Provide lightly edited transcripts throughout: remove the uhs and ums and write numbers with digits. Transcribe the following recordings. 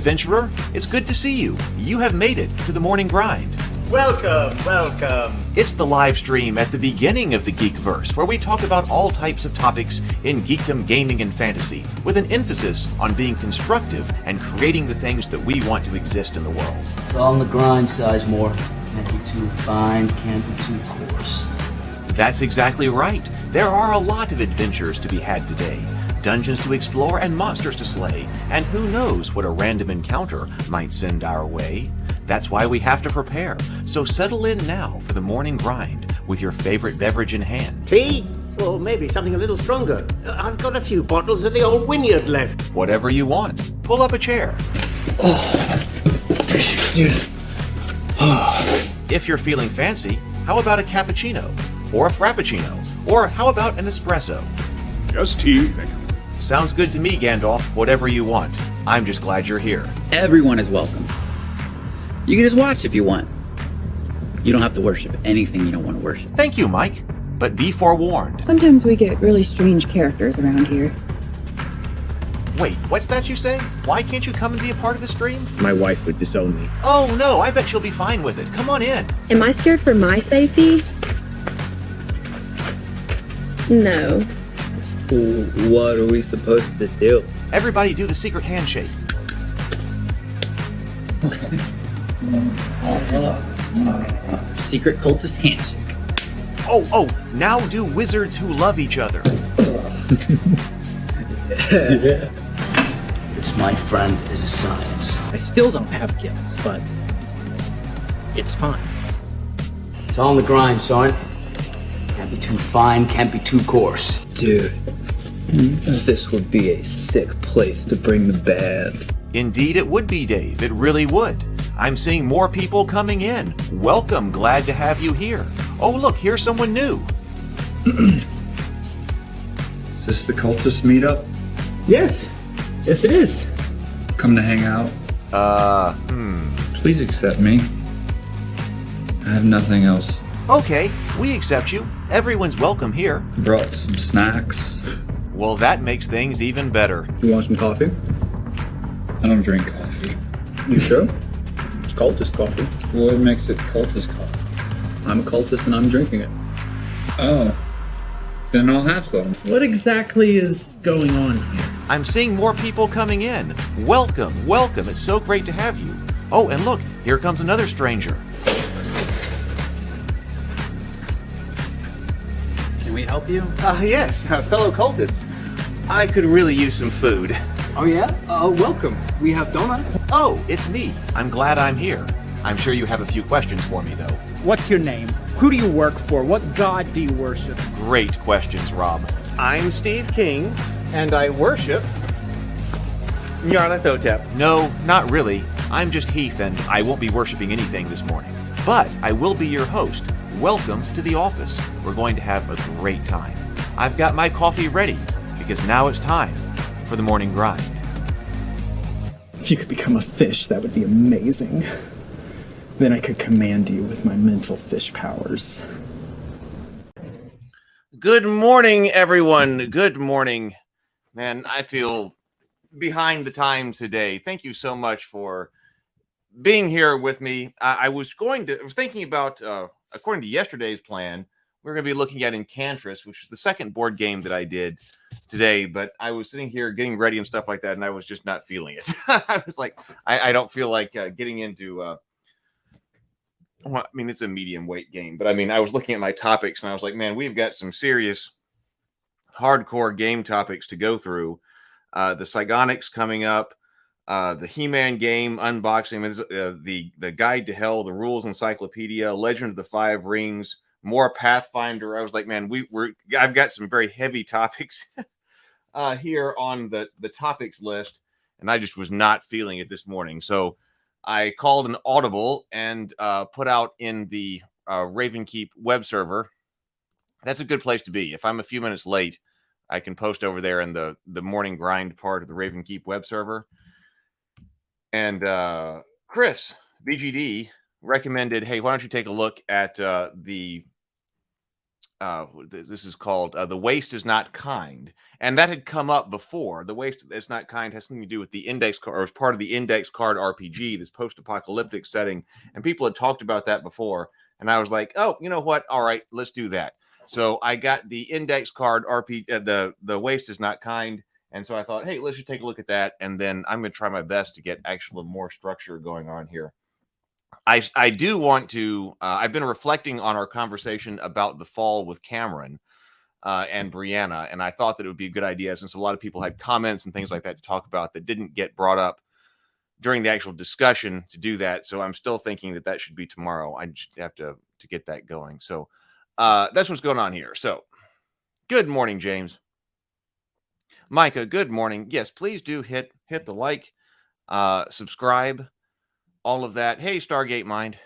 adventurer. It's good to see you. You have made it to the morning grind. Welcome, welcome. It's the live stream at the beginning of the Geekverse, where we talk about all types of topics in geekdom, gaming, and fantasy, with an emphasis on being constructive and creating the things that we want to exist in the world. It's all on the grind, Sizemore. Can't be too fine, can't be too coarse. That's exactly right. There are a lot of adventures to be had today. Dungeons to explore and monsters to slay, and who knows what a random encounter might send our way. That's why we have to prepare. So settle in now for the morning grind with your favorite beverage in hand. Tea? Or maybe something a little stronger. I've got a few bottles of the old Wynyard left. Whatever you want. Pull up a chair. Dude. If you're feeling fancy, how about a cappuccino? Or a frappuccino? Or how about an espresso? Just tea, thank you. Sounds good to me, Gandalf. Whatever you want. I'm just glad you're here. Everyone is welcome. You can just watch if you want. You don't have to worship anything you don't want to worship. Thank you, Mike. But be forewarned. Sometimes we get really strange characters around here. Wait, what's that you say? Why can't you come and be a part of the stream? My wife would disown me. Oh no, I bet she'll be fine with it. Come on in. Am I scared for my safety? No. What are we supposed to do? Everybody do the secret handshake. Secret cultist handshake. Oh, now do wizards who love each other. This, my friend, is a science. I still don't have gills, but it's fine. It's all on the grind, son. Can't be too fine, can't be too coarse. Dude, this would be a sick place to bring the band. Indeed it would be, Dave. It really would. I'm seeing more people coming in. Welcome. Glad to have you here. Oh, look, here's someone new. Is this the cultist meetup? Yes it is. Come to hang out? Please accept me. I have nothing else. Okay, we accept you. Everyone's welcome here. Brought some snacks. Well, that makes things even better. You want some coffee? I don't drink coffee. You sure? It's cultist coffee. What makes it cultist coffee? I'm a cultist and I'm drinking it. Oh. Then I'll have some. What exactly is going on here? I'm seeing more people coming in. Welcome, welcome. It's so great to have you. Oh, and look, here comes another stranger. Can we help you? Yes, fellow cultists. I could really use some food. Oh yeah? Welcome. We have donuts. Oh, it's me. I'm glad I'm here. I'm sure you have a few questions for me, though. What's your name? Who do you work for? What god do you worship? Great questions, Rob. I'm Steve King, and I worship Nyarlathotep. No, not really. I'm just Heath, and I won't be worshiping anything this morning. But I will be your host. Welcome to the office. We're going to have a great time. I've got my coffee ready, because now it's time for the morning grind. If you could become a fish, that would be amazing. Then I could command you with my mental fish powers. Good morning, everyone. Good morning. Man, I feel behind the times today. Thank you so much for being here with me. I was thinking about, according to yesterday's plan, we're going to be looking at Enchantress, which is the second board game that I did today, but I was sitting here getting ready and stuff like that, and I was just not feeling it. I was like, I don't feel like getting into... well, I mean, it's a medium weight game, but I mean, I was looking at my topics and I was like, man, we've got some serious hardcore game topics to go through. The Psionics coming up, the He-Man game unboxing, the Guide to Hell, the Rules Encyclopedia, Legend of the Five Rings, more Pathfinder. I was like, man, I've got some very heavy topics here on the topics list, and I just was not feeling it this morning. So I called an audible and put out in the Ravenkeep web server. That's a good place to be. If I'm a few minutes late, I can post over there in the morning grind part of the Ravenkeep web server. And Chris, BGD, recommended, hey, why don't you take a look at the this is called The Waste is Not Kind, and that had come up before. The Waste is Not Kind has something to do with the index card, or as part of the index card RPG, this post-apocalyptic setting, and people had talked about that before. And I was like, oh, you know what? All right, let's do that. So I got the index card RPG, the Waste is Not Kind, and so I thought, hey, let's just take a look at that, and then I'm going to try my best to get actual more structure going on here. I do want to. I've been reflecting on our conversation about the fall with Cameron and Brianna, and I thought that it would be a good idea, since a lot of people had comments and things like that to talk about that didn't get brought up during the actual discussion, to do that. So I'm still thinking that that should be tomorrow. I just have to get that going. So that's what's going on here. So good morning, James. Micah, good morning. Yes, please do hit the like, subscribe, all of that. Hey, Stargate Mind.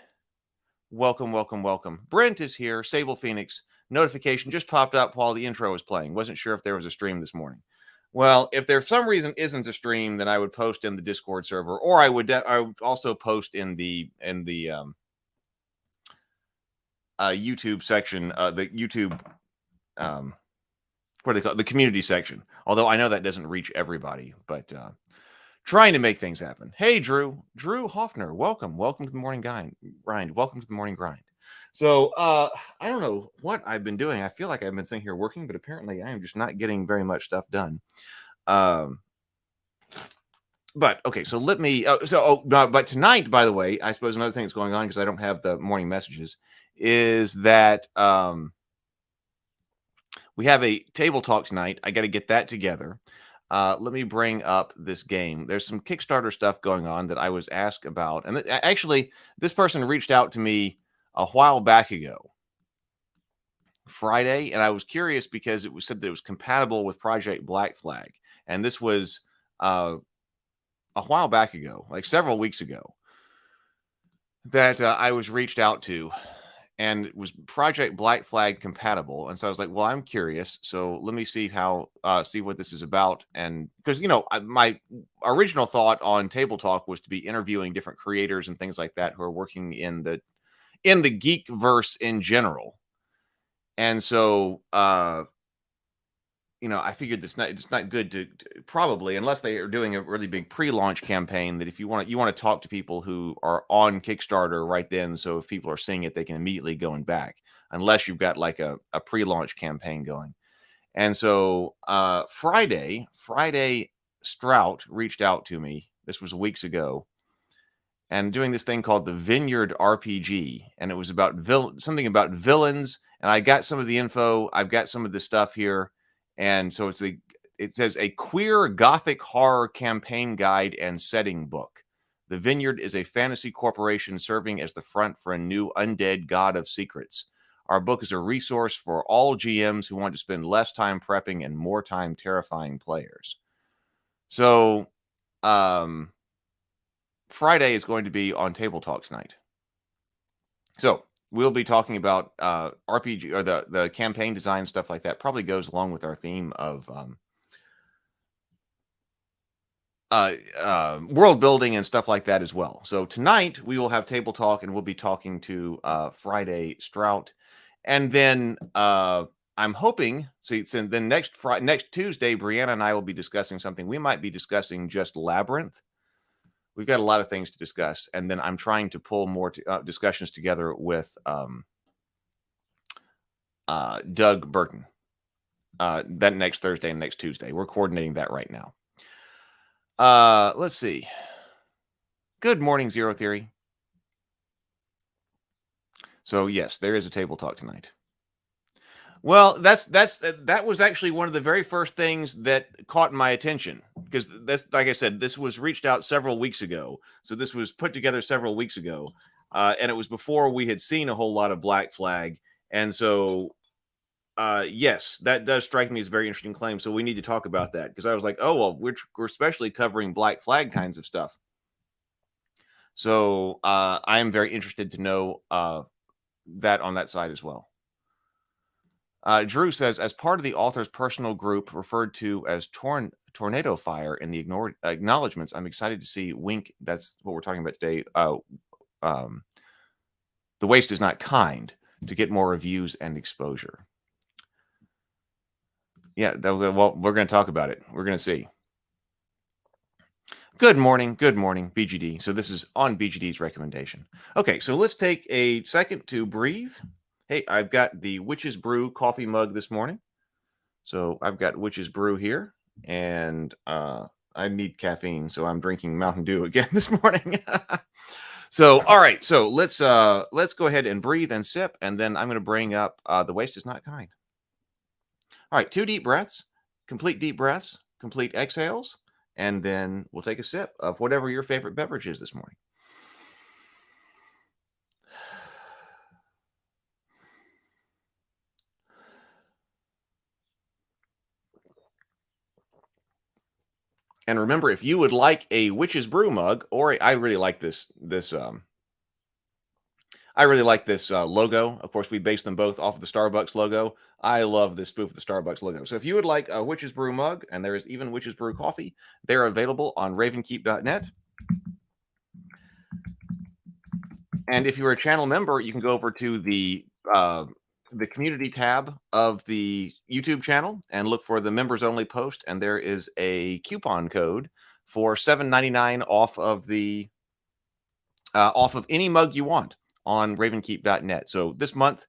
Welcome, welcome, welcome. Brent is here. Sable Phoenix. Notification just popped up while the intro was playing. Wasn't sure if there was a stream this morning. Well, if there for some reason isn't a stream, then I would post in the Discord server, or I would also post in the YouTube section, the YouTube what do they call it? The community section. Although I know that doesn't reach everybody, but trying to make things happen. Hey, Drew Hoffner, welcome to the morning grind. Welcome to the morning grind. So I don't know what I've been doing. I feel like I've been sitting here working, but apparently I am just not getting very much stuff done. But okay, so let me. But tonight, by the way, I suppose another thing that's going on, because I don't have the morning messages, is that we have a table talk tonight. I got to get that together. Let me bring up this game. There's some Kickstarter stuff going on that I was asked about. And actually, this person reached out to me a while back ago, Friday, and I was curious because it was said that it was compatible with Project Black Flag. And this was a while back ago, like several weeks ago, that I was reached out to. And it was Project Black Flag compatible. And so I was like, well, I'm curious. So let me see see what this is about. And because, my original thought on Table Talk was to be interviewing different creators and things like that who are working in the Geekverse in general. And so, I figured it's not good to probably, unless they are doing a really big pre-launch campaign, that if you want to talk to people who are on Kickstarter right then, so if people are seeing it, they can immediately go and back, unless you've got like a pre-launch campaign going. And so Friday Strout reached out to me. This was weeks ago, and doing this thing called the Vineyard RPG, and it was about something about villains. And I got some of the info. I've got some of the stuff here. And so it says a queer gothic horror campaign guide and setting book. The Vineyard is a fantasy corporation serving as the front for a new undead god of secrets. Our book is a resource for all GMs who want to spend less time prepping and more time terrifying players. So Friday is going to be on Table Talk tonight. So we'll be talking about RPG, or the campaign design, stuff like that. Probably goes along with our theme of world building and stuff like that as well. So tonight we will have Table Talk, and we'll be talking to Friday Strout, and then I'm hoping. So then next Tuesday, Brianna and I will be discussing something. We might be discussing just Labyrinth. We've got a lot of things to discuss, and then I'm trying to pull more discussions together with Doug Burton that next Thursday and next Tuesday. We're coordinating that right now. Let's see. Good morning, Zero Theory. So yes, there is a Table Talk tonight. Well, that was actually one of the very first things that caught my attention, because that's, like I said, this was reached out several weeks ago. So this was put together several weeks ago, and it was before we had seen a whole lot of Black Flag. And so, yes, that does strike me as a very interesting claim. So we need to talk about that, because I was like, oh, well, we're especially covering Black Flag kinds of stuff. So I am very interested to know that on that side as well. Drew says, as part of the author's personal group referred to as Tornado Fire in the acknowledgments, I'm excited to see Wink. That's what we're talking about today. The Waste is Not Kind, to get more reviews and exposure. Yeah, well, we're going to talk about it. We're going to see. Good morning, BGD. So this is on BGD's recommendation. Okay, so let's take a second to breathe. Hey, I've got the Witch's Brew coffee mug this morning. So I've got Witch's Brew here, and I need caffeine, so I'm drinking Mountain Dew again this morning. So, all right, so let's go ahead and breathe and sip, and then I'm going to bring up The Waste is Not Kind. All right, 2 deep breaths, complete deep breaths, complete exhales, and then we'll take a sip of whatever your favorite beverage is this morning. And remember, if you would like a Witch's Brew mug, or I really like this logo. Of course, we based them both off of the Starbucks logo. I love this spoof of the Starbucks logo. So if you would like a Witch's Brew mug, and there is even Witch's Brew coffee, they're available on ravenkeep.net. And if you're a channel member, you can go over to the community tab of the YouTube channel and look for the members only post. And there is a coupon code for $7.99 off of the off of any mug you want on ravenkeep.net. So this month,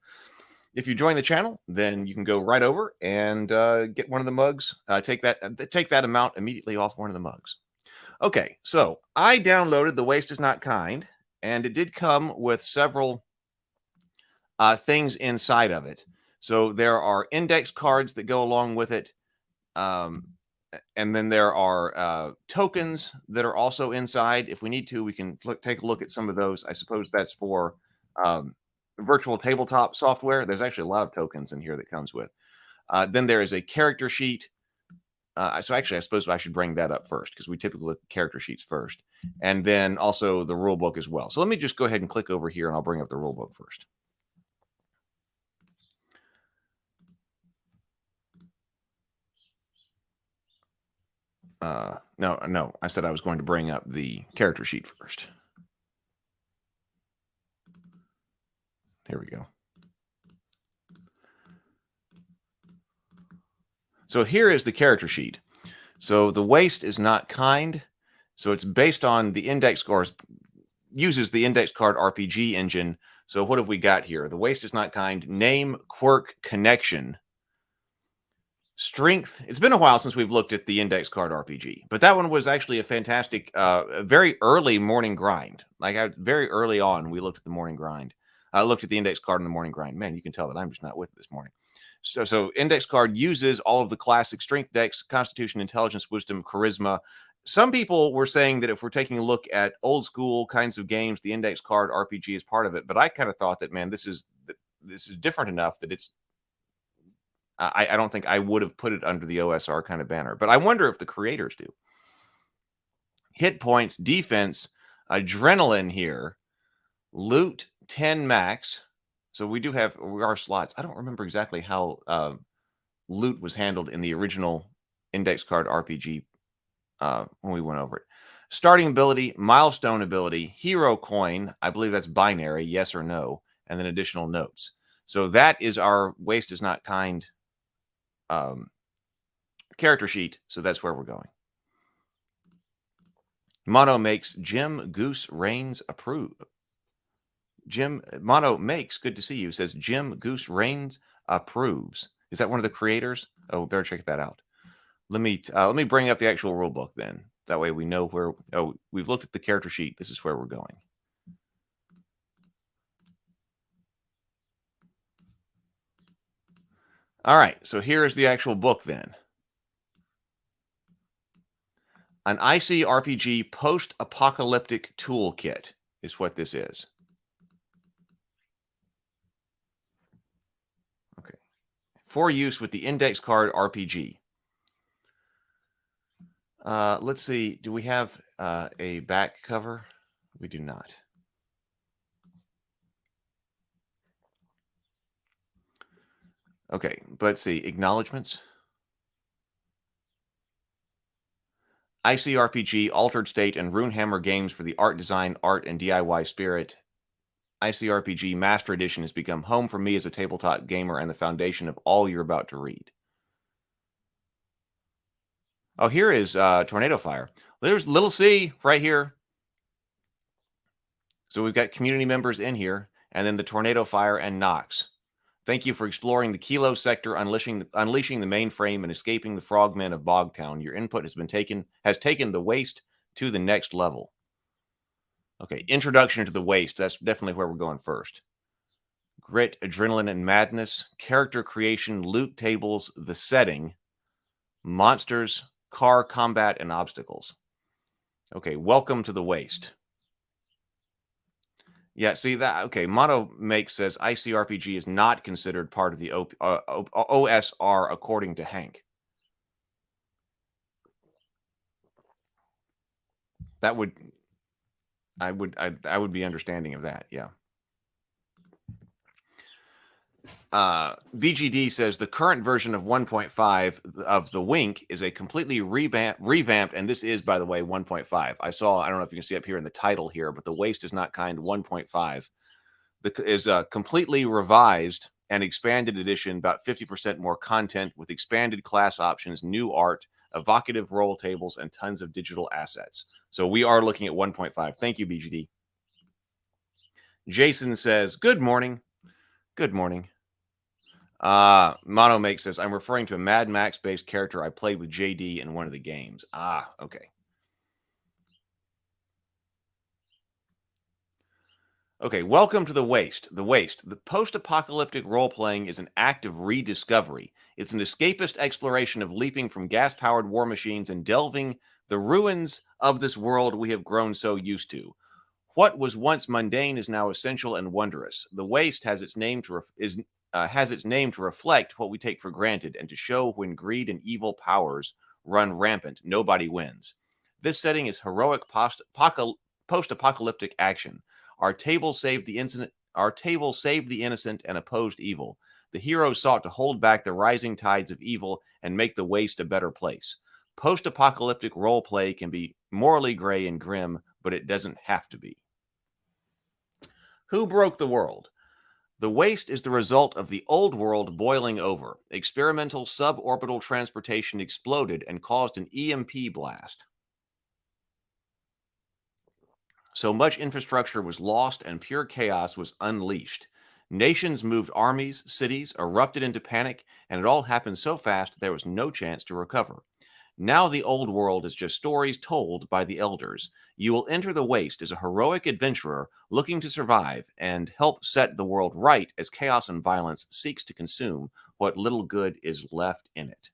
if you join the channel, then you can go right over and get one of the mugs. Take that amount immediately off one of the mugs. Okay, so I downloaded The Waste is Not Kind, and it did come with several things inside of it. So there are index cards that go along with it. And then there are tokens that are also inside. If we need to, we can take a look at some of those. I suppose that's for virtual tabletop software. There's actually a lot of tokens in here that comes with. Then there is a character sheet. So actually, I suppose I should bring that up first, because we typically look at character sheets first. And then also the rule book as well. So let me just go ahead and click over here, and I'll bring up the rule book first. No, I said I was going to bring up the character sheet first. There we go. So here is the character sheet. So The Waste is Not Kind. So it's based on the index scores, uses the index card RPG engine. So what have we got here? The Waste is Not Kind, name, quirk, connection, strength. It's been a while since we've looked at the index card RPG, but that one was actually a fantastic, very early morning grind. Very early on, we looked at the morning grind. I looked at the index card in the morning grind. Man, you can tell that I'm just not with it this morning. So index card uses all of the classic strength decks: Constitution, Intelligence, Wisdom, Charisma. Some people were saying that if we're taking a look at old school kinds of games, the index card RPG is part of it. But I kind of thought that, man, this is different enough that it's. I don't think I would have put it under the OSR kind of banner. But I wonder if the creators do. Hit points, defense, adrenaline here, loot 10 max. So we have our slots. I don't remember exactly how loot was handled in the original index card RPG when we went over it. Starting ability, milestone ability, hero coin. I believe that's binary, yes or no, and then additional notes. So that is our Waste is Not Kind character sheet. So that's where we're going. Mono makes Jim Goose Reigns approve. Jim Mono makes, good to see you, says Jim Goose Reigns approves. Is that one of the creators? Oh, we better check that out. Let me bring up the actual rule book then. That way we know where. Oh, we've looked at the character sheet. This is where we're going. All right, so here is the actual book then. An ICRPG post-apocalyptic toolkit is what this is. Okay. For use with the index card RPG. Let's see. Do we have a back cover? We do not. Okay, but let's see. Acknowledgements. ICRPG, Altered State, and Runehammer games for the art design, art, and DIY spirit. ICRPG Master Edition has become home for me as a tabletop gamer and the foundation of all you're about to read. Oh, here is tornado fire. There's Little C right here. So we've got community members in here, and then the tornado fire and Knox. Thank you for exploring the Kilo sector, unleashing the mainframe, and escaping the frogmen of Bogtown. Your input has taken the waste to the next level. Okay, introduction to the waste. That's definitely where we're going first. Grit, adrenaline, and madness. Character creation, loot tables, the setting, monsters, car combat, and obstacles. Okay, welcome to the waste. Yeah, see that? Okay, Mono Make says ICRPG is not considered part of the OSR according to Hank. That would, I would be understanding of that. Yeah. BGD says the current version of 1.5 of the Wink is a completely revamped, and this is, by the way, 1.5. I don't know if you can see up here in the title here, but the Waste is Not Kind 1.5 is a completely revised and expanded edition, about 50% more content with expanded class options, new art, evocative roll tables, and tons of digital assets. So we are looking at 1.5. Thank you, BGD. Jason says, good morning. Good morning. Mono Make says, I'm referring to a Mad Max-based character I played with JD in one of the games. Ah, okay. Okay, welcome to the Waste. The Waste. The post-apocalyptic role-playing is an act of rediscovery. It's an escapist exploration of leaping from gas-powered war machines and delving the ruins of this world we have grown so used to. What was once mundane is now essential and wondrous. The Waste has its name to reflect what we take for granted and to show when greed and evil powers run rampant, nobody wins. This setting is heroic post-apocalyptic action. Our table saved the innocent and opposed evil. The heroes sought to hold back the rising tides of evil and make the Waste a better place. Post-apocalyptic role play can be morally gray and grim, but it doesn't have to be. Who broke the world? The Waste is the result of the old world boiling over. Experimental suborbital transportation exploded and caused an EMP blast. So much infrastructure was lost and pure chaos was unleashed. Nations moved armies, cities erupted into panic, and it all happened so fast there was no chance to recover. Now the old world is just stories told by the elders. You will enter the Waste as a heroic adventurer looking to survive and help set the world right as chaos and violence seeks to consume what little good is left in it.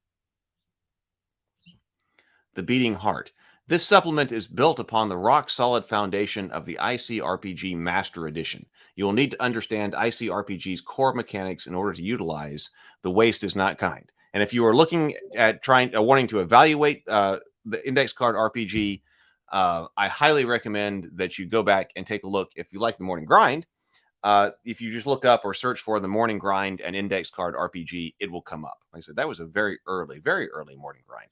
The Beating Heart. This supplement is built upon the rock-solid foundation of the ICRPG Master Edition. You will need to understand ICRPG's core mechanics in order to utilize The Waste is Not Kind. And if you are looking at wanting to evaluate the index card RPG, I highly recommend that you go back and take a look. If you like the Morning Grind, if you just look up or search for the Morning Grind and index card RPG, it will come up. Like I said, that was a very early Morning Grind.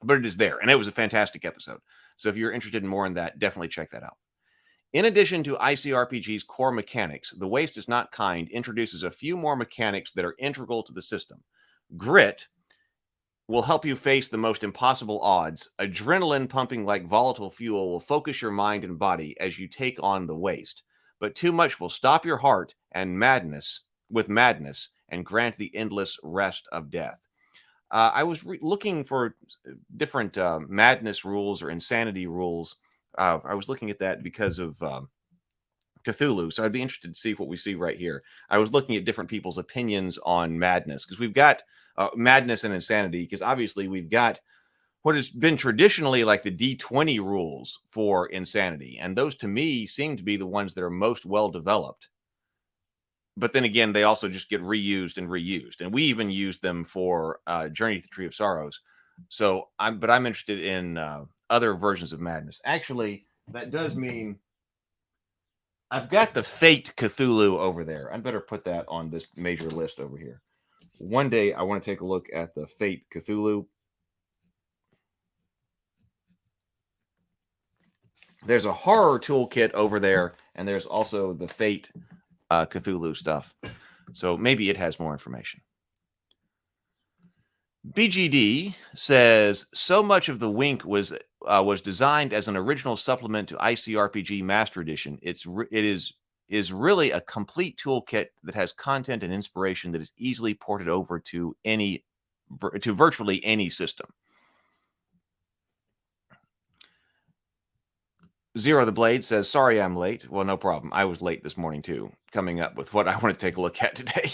But it is there, and it was a fantastic episode. So if you're interested in more in that, definitely check that out. In addition to ICRPG's core mechanics, The Waste is Not Kind introduces a few more mechanics that are integral to the system. Grit will help you face the most impossible odds. Adrenaline pumping like volatile fuel will focus your mind and body as you take on the Waste. But too much will stop your heart and madness and grant the endless rest of death. I was looking for different madness rules or insanity rules. I was looking at that because of Cthulhu, so I'd be interested to see what we see right here. I was looking at different people's opinions on madness, because we've got madness and insanity, because obviously we've got what has been traditionally like the D20 rules for insanity, and those to me seem to be the ones that are most well developed. But then again, they also just get reused, and we even use them for Journey to the Tree of Sorrows. So I'm interested in other versions of madness. Actually, that does mean I've got the Fate Cthulhu over there. I better put that on this major list over here. One day I want to take a look at the Fate Cthulhu. There's a horror toolkit over there, and there's also the Fate Cthulhu stuff. So maybe it has more information. BGD says so much of the Wink was designed as an original supplement to ICRPG Master Edition. It is really a complete toolkit that has content and inspiration that is easily ported over to virtually any system. Zero the Blade says, sorry I'm late. Well, no problem. I was late this morning too, coming up with what I want to take a look at today.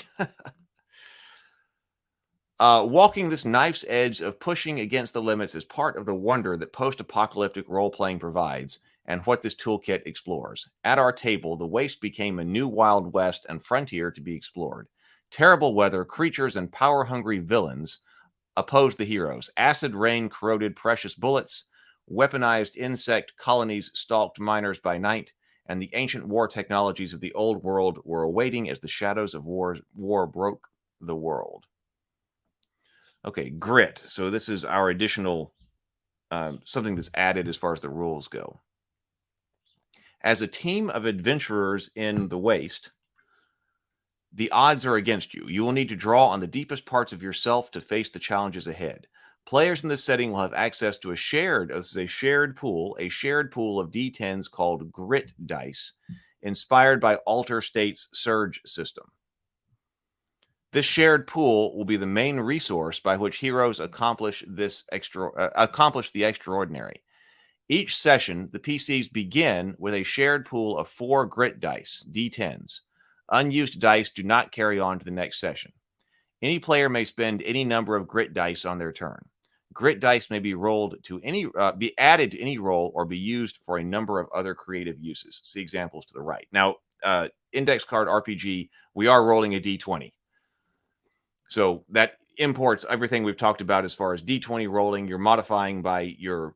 Walking this knife's edge of pushing against the limits is part of the wonder that post-apocalyptic role-playing provides and what this toolkit explores. At our table, the waste became a new Wild West and frontier to be explored. Terrible weather, creatures, and power-hungry villains opposed the heroes. Acid rain corroded precious bullets. Weaponized insect colonies stalked miners by night, and the ancient war technologies of the old world were awaiting as the shadows of war broke the world. Okay, grit. So this is our additional something that's added as far as the rules go. As a team of adventurers in the waste, the odds are against you. You will need to draw on the deepest parts of yourself to face the challenges ahead. Players in this setting will have access to a shared pool of D10s called grit dice, inspired by Alter State's Surge system. This shared pool will be the main resource by which heroes accomplish the extraordinary. Each session, the PCs begin with a shared pool of 4 grit dice, D10s. Unused dice do not carry on to the next session. Any player may spend any number of grit dice on their turn. Grit dice may be be added to any roll or be used for a number of other creative uses. See examples to the right. Now, Index Card RPG, we are rolling a D20. So that imports everything we've talked about as far as D20 rolling. You're modifying by your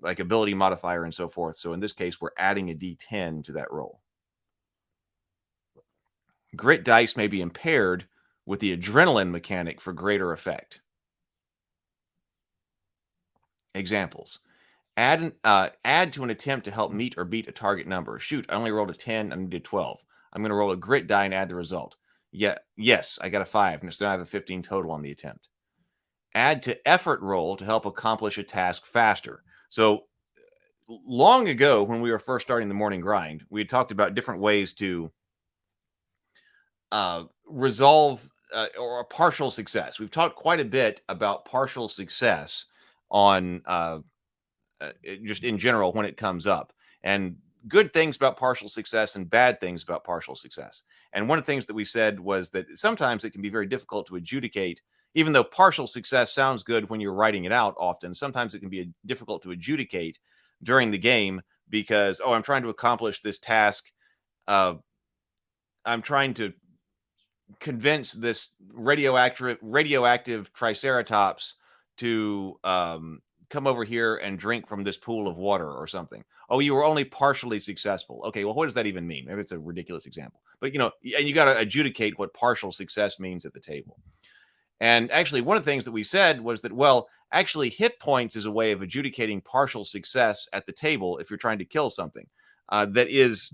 ability modifier and so forth. So in this case, we're adding a D10 to that roll. Grit dice may be impaired with the adrenaline mechanic for greater effect. Examples. Add to an attempt to help meet or beat a target number. Shoot, I only rolled a 10. I needed 12. I'm going to roll a grit die and add the result. Yes, I got a 5. And so I have a 15 total on the attempt. Add to effort roll to help accomplish a task faster. So long ago, when we were first starting the morning grind, we had talked about different ways to resolve or a partial success. We've talked quite a bit about partial success on just in general when it comes up, and good things about partial success and bad things about partial success. And one of the things that we said was that sometimes it can be very difficult to adjudicate, even though partial success sounds good when you're writing it out often. Sometimes it can be difficult to adjudicate during the game because, I'm trying to accomplish this task. I'm trying to convince this radioactive triceratops to come over here and drink from this pool of water or something. Oh, you were only partially successful. Okay, well, what does that even mean? Maybe it's a ridiculous example. But, and you got to adjudicate what partial success means at the table. And actually, one of the things that we said was that, actually, hit points is a way of adjudicating partial success at the table if you're trying to kill something that is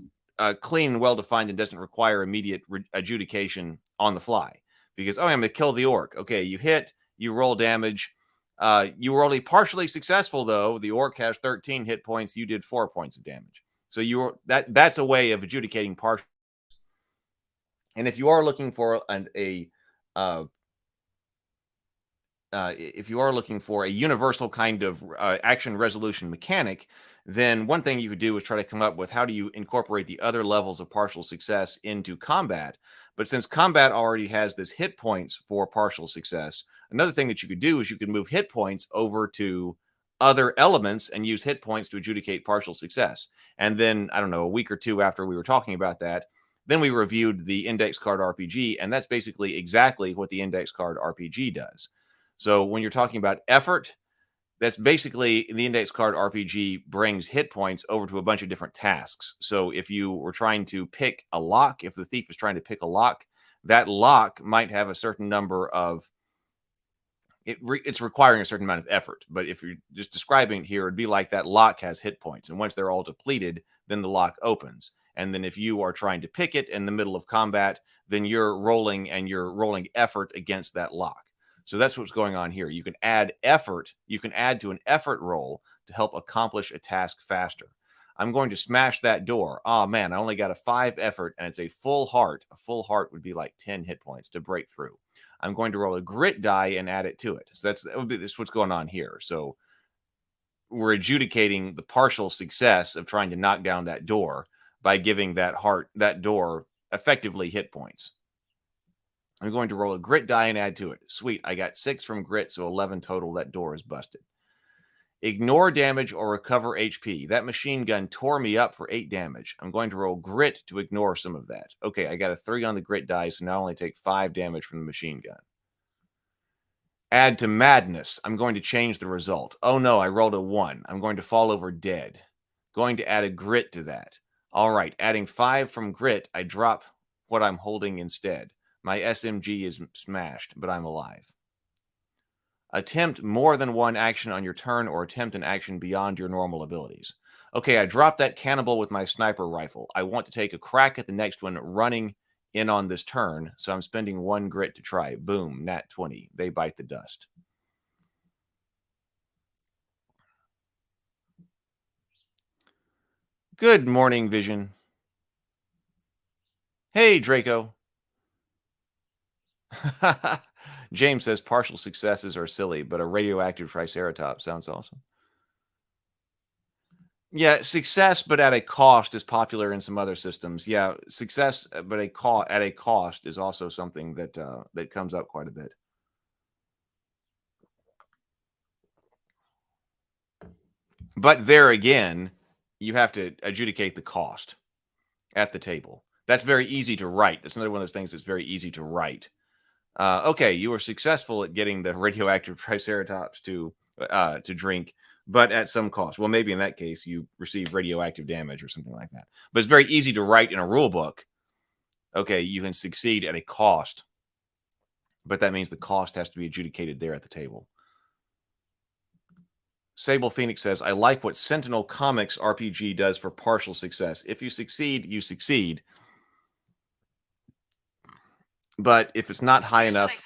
clean and well-defined and doesn't require immediate adjudication on the fly. Because, I'm going to kill the orc. Okay, you hit, you roll damage. You were only partially successful, though. The orc has 13 hit points. You did 4 points of damage. So that's a way of adjudicating partial. And if you are looking for a universal kind of action resolution mechanic, then one thing you could do is try to come up with how do you incorporate the other levels of partial success into combat. But since combat already has this hit points for partial success, another thing that you could do is you could move hit points over to other elements and use hit points to adjudicate partial success. And then, I don't know, a week or two after we were talking about that, then we reviewed the Index Card RPG, and that's basically exactly what the Index Card RPG does. So when you're talking about effort, that's basically the Index Card RPG brings hit points over to a bunch of different tasks. So if you were trying to pick a lock, if the thief is trying to pick a lock, that lock might have a certain number of, it's requiring a certain amount of effort. But if you're just describing it here, it'd be like that lock has hit points. And once they're all depleted, then the lock opens. And then if you are trying to pick it in the middle of combat, then you're rolling effort against that lock. So that's what's going on here. You can add effort. You can add to an effort roll to help accomplish a task faster. I'm going to smash that door. Oh, man, I only got a 5 effort, and it's a full heart. A full heart would be like 10 hit points to break through. I'm going to roll a grit die and add it to it. So that's what's going on here. So we're adjudicating the partial success of trying to knock down that door by giving that door effectively hit points. I'm going to roll a grit die and add to it. Sweet. I got 6 from grit, so 11 total. That door is busted. Ignore damage or recover HP. That machine gun tore me up for 8 damage. I'm going to roll grit to ignore some of that. Okay, I got a 3 on the grit dice, and now I only take 5 damage from the machine gun. Add to madness. I'm going to change the result. Oh no, I rolled a 1. I'm going to fall over dead. Going to add a grit to that. All right, adding 5 from grit, I drop what I'm holding instead. My SMG is smashed, but I'm alive. Attempt more than one action on your turn or attempt an action beyond your normal abilities. Okay, I dropped that cannibal with my sniper rifle. I want to take a crack at the next one running in on this turn, so I'm spending 1 grit to try. Boom, nat 20. They bite the dust. Good morning, Vision. Hey, Draco. James says partial successes are silly, but a radioactive triceratops sounds awesome. Yeah, success, but at a cost is popular in some other systems. Yeah, success, but at a cost is also something that that comes up quite a bit. But there again, you have to adjudicate the cost at the table. That's very easy to write. That's another one of those things that's very easy to write. Okay, you were successful at getting the radioactive triceratops to drink, but at some cost. Well, maybe in that case you receive radioactive damage or something like that. But it's very easy to write in a rule book. Okay, you can succeed at a cost, but that means the cost has to be adjudicated there at the table. Sable Phoenix says, I like what Sentinel Comics RPG does for partial success. If you succeed, you succeed. But if it's not high enough,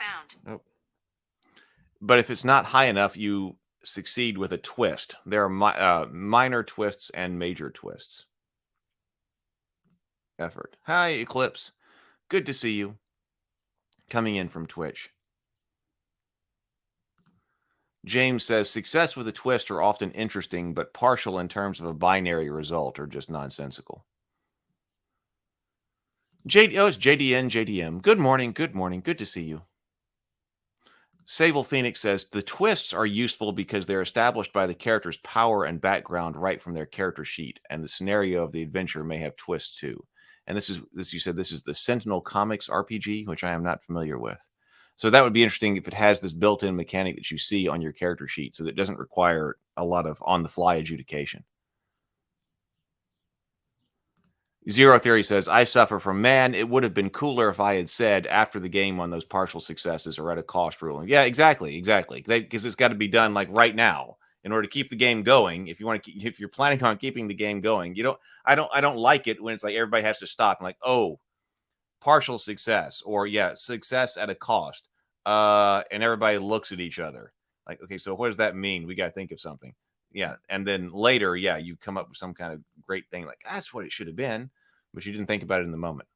but if it's not high enough, you succeed with a twist. There are minor twists and major twists. Effort. Hi, Eclipse. Good to see you. Coming in from Twitch. James says, success with a twist are often interesting, but partial in terms of a binary result are just nonsensical. It's JDN, JDM. Good morning, good morning. Good to see you. Sable Phoenix says, the twists are useful because they're established by the character's power and background right from their character sheet, and the scenario of the adventure may have twists too. And you said this is the Sentinel Comics RPG, which I am not familiar with. So that would be interesting if it has this built-in mechanic that you see on your character sheet, so that it doesn't require a lot of on-the-fly adjudication. Zero Theory says, I suffer from, man, it would have been cooler if I had said after the game on those partial successes or at a cost ruling. Yeah, exactly. Because it's got to be done like right now in order to keep the game going. If you're planning on keeping the game going, I don't like it when it's like everybody has to stop and like, oh, partial success, or yeah, success at a cost. And everybody looks at each other like, okay, so what does that mean? We got to think of something. Yeah, and then later, yeah, you come up with some kind of great thing like, that's what it should have been, but you didn't think about it in the moment.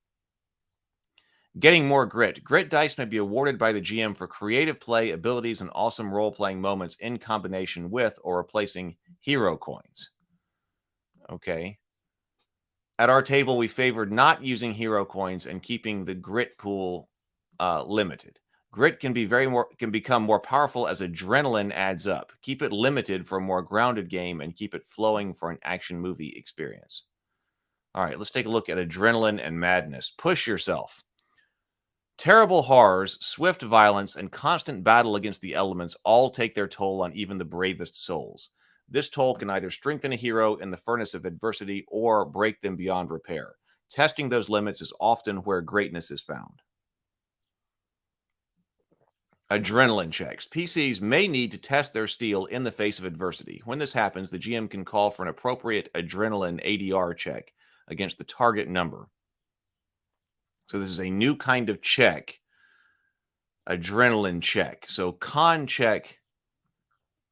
Getting more grit. Grit dice may be awarded by the GM for creative play, abilities, and awesome role-playing moments in combination with or replacing hero coins. Okay. At our table, we favored not using hero coins and keeping the grit pool limited. Grit can become more powerful as adrenaline adds up. Keep it limited for a more grounded game and keep it flowing for an action movie experience. All right, let's take a look at adrenaline and madness. Push yourself. Terrible horrors, swift violence, and constant battle against the elements all take their toll on even the bravest souls. This toll can either strengthen a hero in the furnace of adversity or break them beyond repair. Testing those limits is often where greatness is found. Adrenaline checks. PCs may need to test their steel in the face of adversity. When this happens, the GM can call for an appropriate adrenaline ADR check against the target number. So this is a new kind of check adrenaline check. So con check.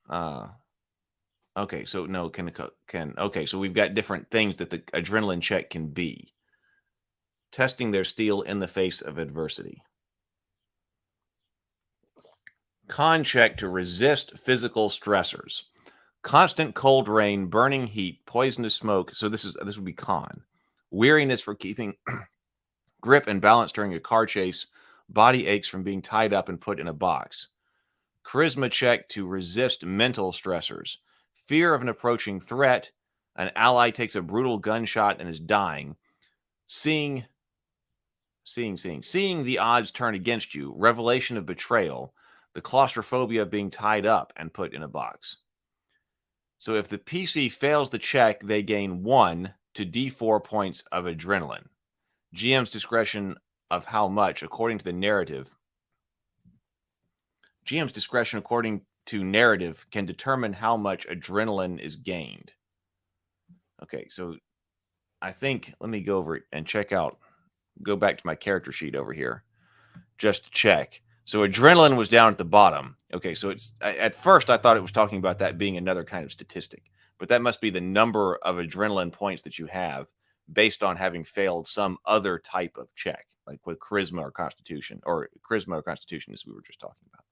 Okay, so no, okay, so we've got different things that the adrenaline check can be. Testing their steel in the face of adversity. Con check to resist physical stressors. Constant cold rain, burning heat, poisonous smoke. So this would be con. Weariness for keeping grip and balance during a car chase. Body aches from being tied up and put in a box. Charisma check to resist mental stressors. Fear of an approaching threat. An ally takes a brutal gunshot and is dying. Seeing the odds turn against you. Revelation of betrayal. The claustrophobia of being tied up and put in a box. So if the PC fails the check, they gain 1 to D4 points of adrenaline. GM's discretion of how much, according to the narrative. GM's discretion, according to narrative, can determine how much adrenaline is gained. Okay, so I think, let me go over it and check out, go back to my character sheet over here, just to check. So adrenaline was down at the bottom. Okay, so it's, at first I thought it was talking about that being another kind of statistic, but that must be the number of adrenaline points that you have based on having failed some other type of check, like with charisma or constitution as we were just talking about.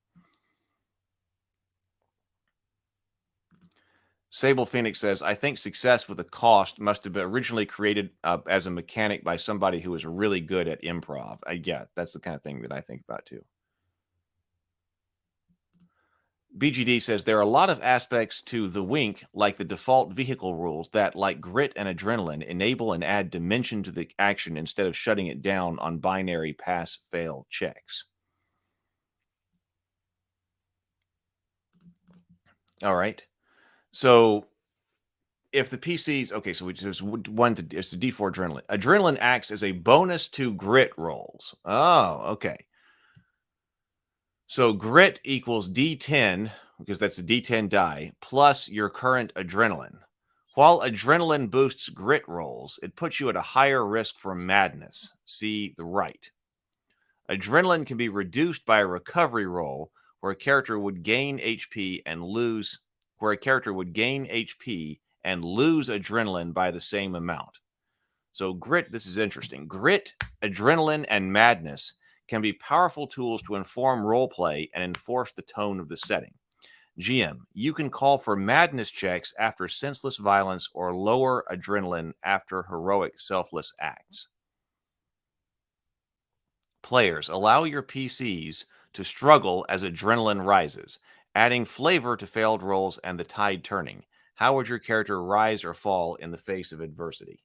Sable Phoenix says, I think success with a cost must have been originally created as a mechanic by somebody who was really good at improv. Yeah, that's the kind of thing that I think about too. BGD says, there are a lot of aspects to the wink, like the default vehicle rules that, like grit and adrenaline, enable and add dimension to the action instead of shutting it down on binary pass-fail checks. All right. So if the PCs, okay, so it's it's the D4 adrenaline. Adrenaline acts as a bonus to grit rolls. Oh, okay. So grit equals D10, because that's a D10 die, plus your current adrenaline. While adrenaline boosts grit rolls, it puts you at a higher risk for madness. See the right. Adrenaline can be reduced by a recovery roll where a character would gain HP and lose adrenaline by the same amount. So grit, this is interesting. Grit, adrenaline, and madness can be powerful tools to inform roleplay and enforce the tone of the setting. GM, you can call for madness checks after senseless violence or lower adrenaline after heroic selfless acts. Players, allow your PCs to struggle as adrenaline rises, adding flavor to failed rolls and the tide turning. How would your character rise or fall in the face of adversity?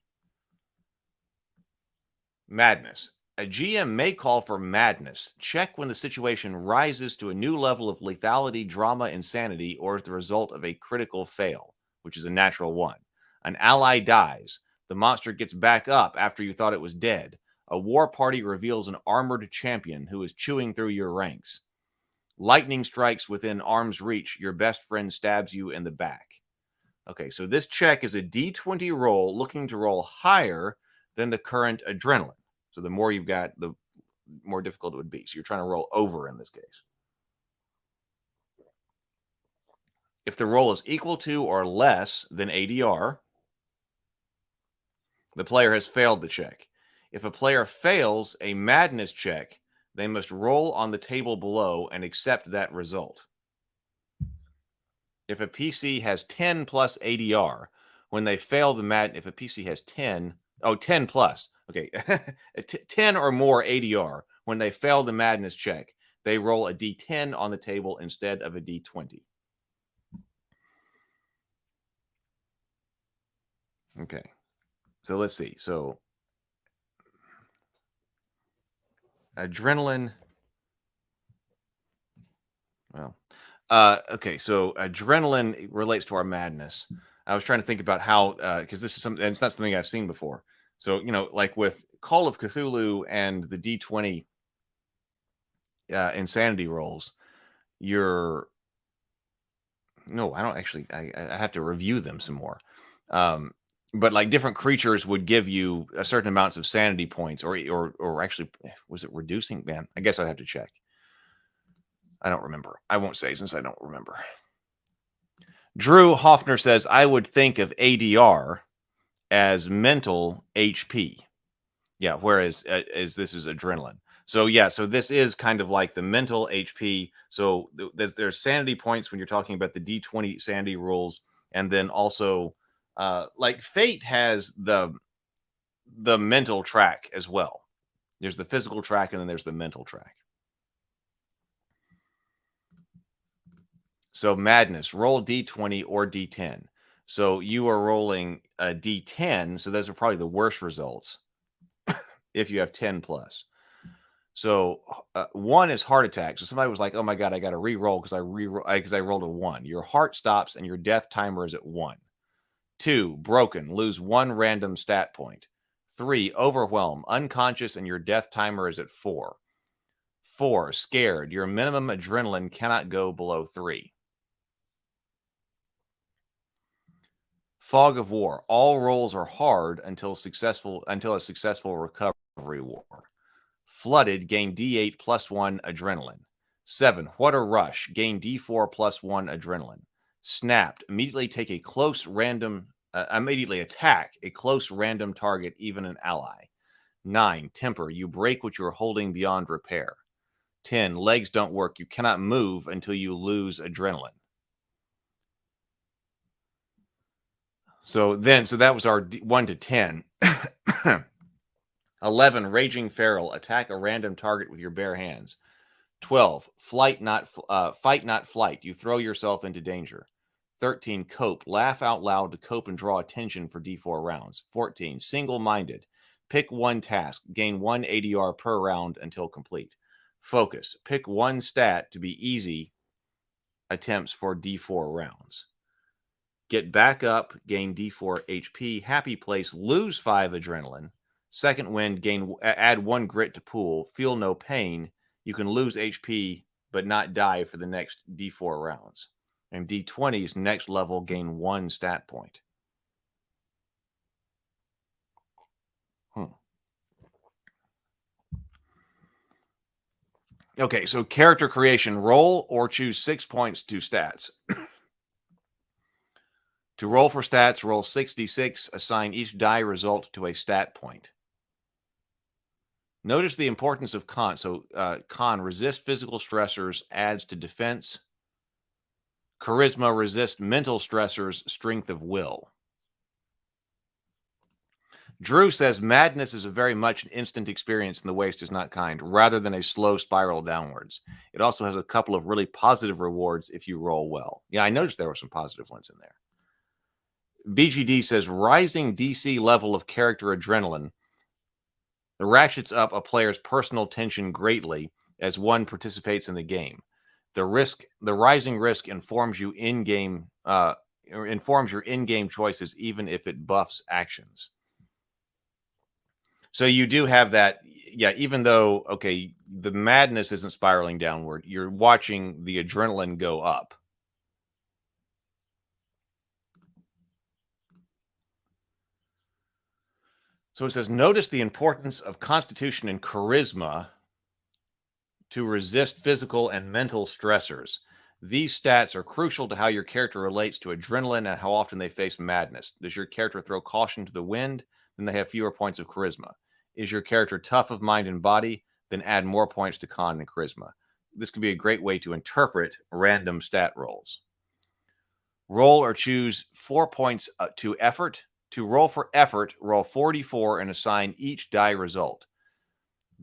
Madness. A GM may call for madness. Check when the situation rises to a new level of lethality, drama, insanity, or as the result of a critical fail, which is a natural one. An ally dies. The monster gets back up after you thought it was dead. A war party reveals an armored champion who is chewing through your ranks. Lightning strikes within arm's reach. Your best friend stabs you in the back. Okay, so this check is a D20 roll looking to roll higher than the current adrenaline. So the more you've got, the more difficult it would be. So you're trying to roll over in this case. If the roll is equal to or less than ADR, the player has failed the check. If a player fails a madness check, they must roll on the table below and accept that result. If a PC has 10 plus ADR, when they fail the if a PC has 10 plus, okay, 10 or more ADR, when they fail the madness check, they roll a D10 on the table instead of a D20. Okay, so let's see. So adrenaline. Well, okay, so adrenaline relates to our madness. I was trying to think about how, because this is something, and it's not something I've seen before. So, you know, like with Call of Cthulhu and the D20 insanity rolls, I don't actually, I have to review them some more. But like different creatures would give you a certain amounts of sanity points, or actually, was it reducing? Man, I guess I'd have to check. I don't remember. I won't say since I don't remember. Drew Hoffner says, I would think of ADR as mental HP. Yeah, whereas as this is adrenaline. So yeah, so this is kind of like the mental HP. So there's sanity points when you're talking about the D20 sanity rules, and then also like Fate has the mental track as well. There's the physical track, and then there's the mental track. So Madness, roll D20 or D10. So you are rolling a D10. So those are probably the worst results if you have 10 plus. So 1 is heart attack. So somebody was like, "Oh my god, I got to re-roll because I rolled a 1." Your heart stops and your death timer is at 1. 2, broken, lose 1 random stat point. 3, overwhelm, unconscious, and your death timer is at 4. 4, scared, your minimum adrenaline cannot go below 3. Fog of War, all rolls are hard until a successful recovery war. Flooded, gain D8 plus 1 adrenaline. 7, What a Rush, gain D4 plus 1 adrenaline. Snapped, immediately attack a close random target, even an ally. 9, Temper, you break what you are holding beyond repair. 10, Legs don't work, you cannot move until you lose adrenaline. So that was our 1 to 10. 11, Raging Feral, attack a random target with your bare hands. 12, fight not flight, you throw yourself into danger. 13, Cope, laugh out loud to cope and draw attention for D4 rounds. 14, Single-minded, pick 1 task, gain 1 ADR per round until complete. Focus, pick 1 stat to be easy attempts for D4 rounds. Get back up, gain D4 HP. Happy Place, lose 5 adrenaline. Second Wind, add 1 grit to pool. Feel no pain. You can lose HP but not die for the next D4 rounds. And D20's next level, gain 1 stat point. Okay, so character creation, roll or choose 6 points to stats. To roll for stats, roll 6d6, assign each die result to a stat point. Notice the importance of con. So con, resist physical stressors, adds to defense. Charisma, resist mental stressors, strength of will. Drew says madness is a very much an instant experience and the waste is not kind, rather than a slow spiral downwards. It also has a couple of really positive rewards if you roll well. Yeah, I noticed there were some positive ones in there. BGD says rising DC level of character adrenaline ratchets up a player's personal tension greatly as one participates in the game. The rising risk informs your in-game choices, even if it buffs actions. So you do have that, yeah, even though, okay, the madness isn't spiraling downward, you're watching the adrenaline go up. So it says, notice the importance of constitution and charisma to resist physical and mental stressors. These stats are crucial to how your character relates to adrenaline and how often they face madness. Does your character throw caution to the wind? Then they have fewer points of charisma. Is your character tough of mind and body? Then add more points to con and charisma. This could be a great way to interpret random stat rolls. Roll or choose 4 points to effort. To roll for effort, roll 44 and assign each die result.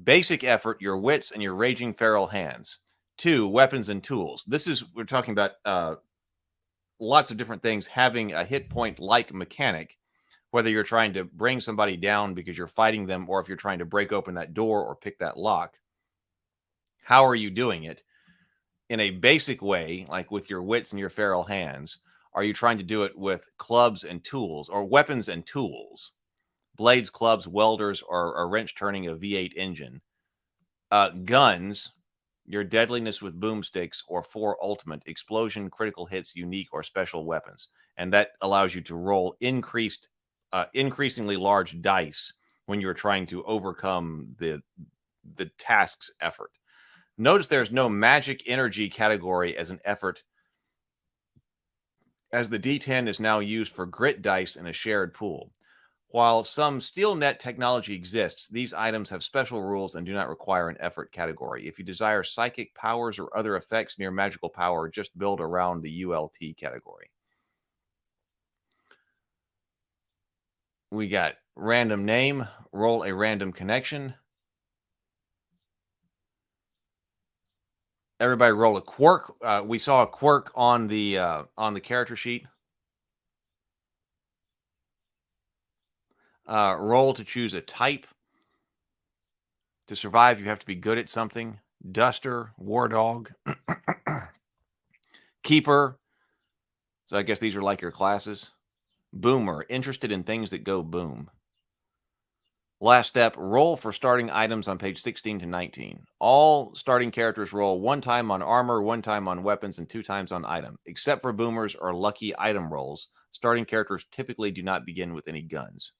Basic effort, your wits and your raging feral hands. 2, weapons and tools. We're talking about lots of different things having a hit point like mechanic, whether you're trying to bring somebody down because you're fighting them or if you're trying to break open that door or pick that lock. How are you doing it? In a basic way, like with your wits and your feral hands, are you trying to do it with clubs and tools or weapons and tools? Blades, clubs, welders, or a wrench turning a V8 engine. Guns, your deadliness with boomsticks or 4 ultimate, explosion, critical hits, unique, or special weapons. And that allows you to roll increasingly large dice when you're trying to overcome the task's effort. Notice there's no magic energy category as an effort, as the D10 is now used for grit dice in a shared pool. While some steel net technology exists, these items have special rules and do not require an effort category. If you desire psychic powers or other effects near magical power, just build around the ULT category. We got random name, roll a random connection. Everybody roll a quirk. We saw a quirk on the character sheet. Roll to choose a type. To survive, you have to be good at something. Duster, War Dog, Keeper. So I guess these are like your classes. Boomer, interested in things that go boom. Last step, roll for starting items on page 16 to 19. All starting characters roll 1 time on armor, 1 time on weapons, and 2 times on item. Except for boomers or lucky item rolls, starting characters typically do not begin with any guns.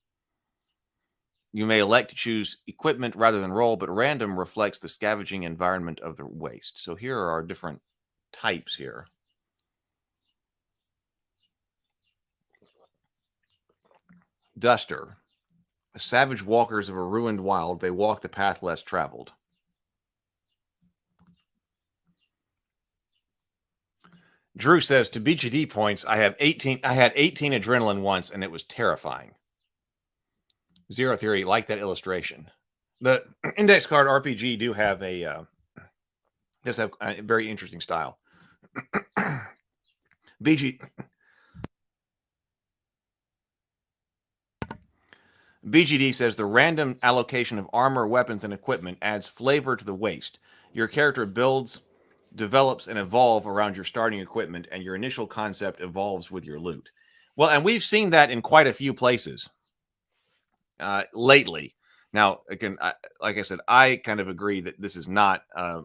You may elect to choose equipment rather than roll, but random reflects the scavenging environment of the waste. So here are our different types here. Duster. Savage walkers of a ruined wild, they walk the path less traveled. Drew says, to BGD points, I had 18 adrenaline once, and it was terrifying. Zero Theory, like that illustration. The index card RPG do have does have a very interesting style. BGD says the random allocation of armor, weapons, and equipment adds flavor to the waste. Your character builds, develops, and evolves around your starting equipment, and your initial concept evolves with your loot. Well, and we've seen that in quite a few places lately. Now, again, like I said, I kind of agree that this is not a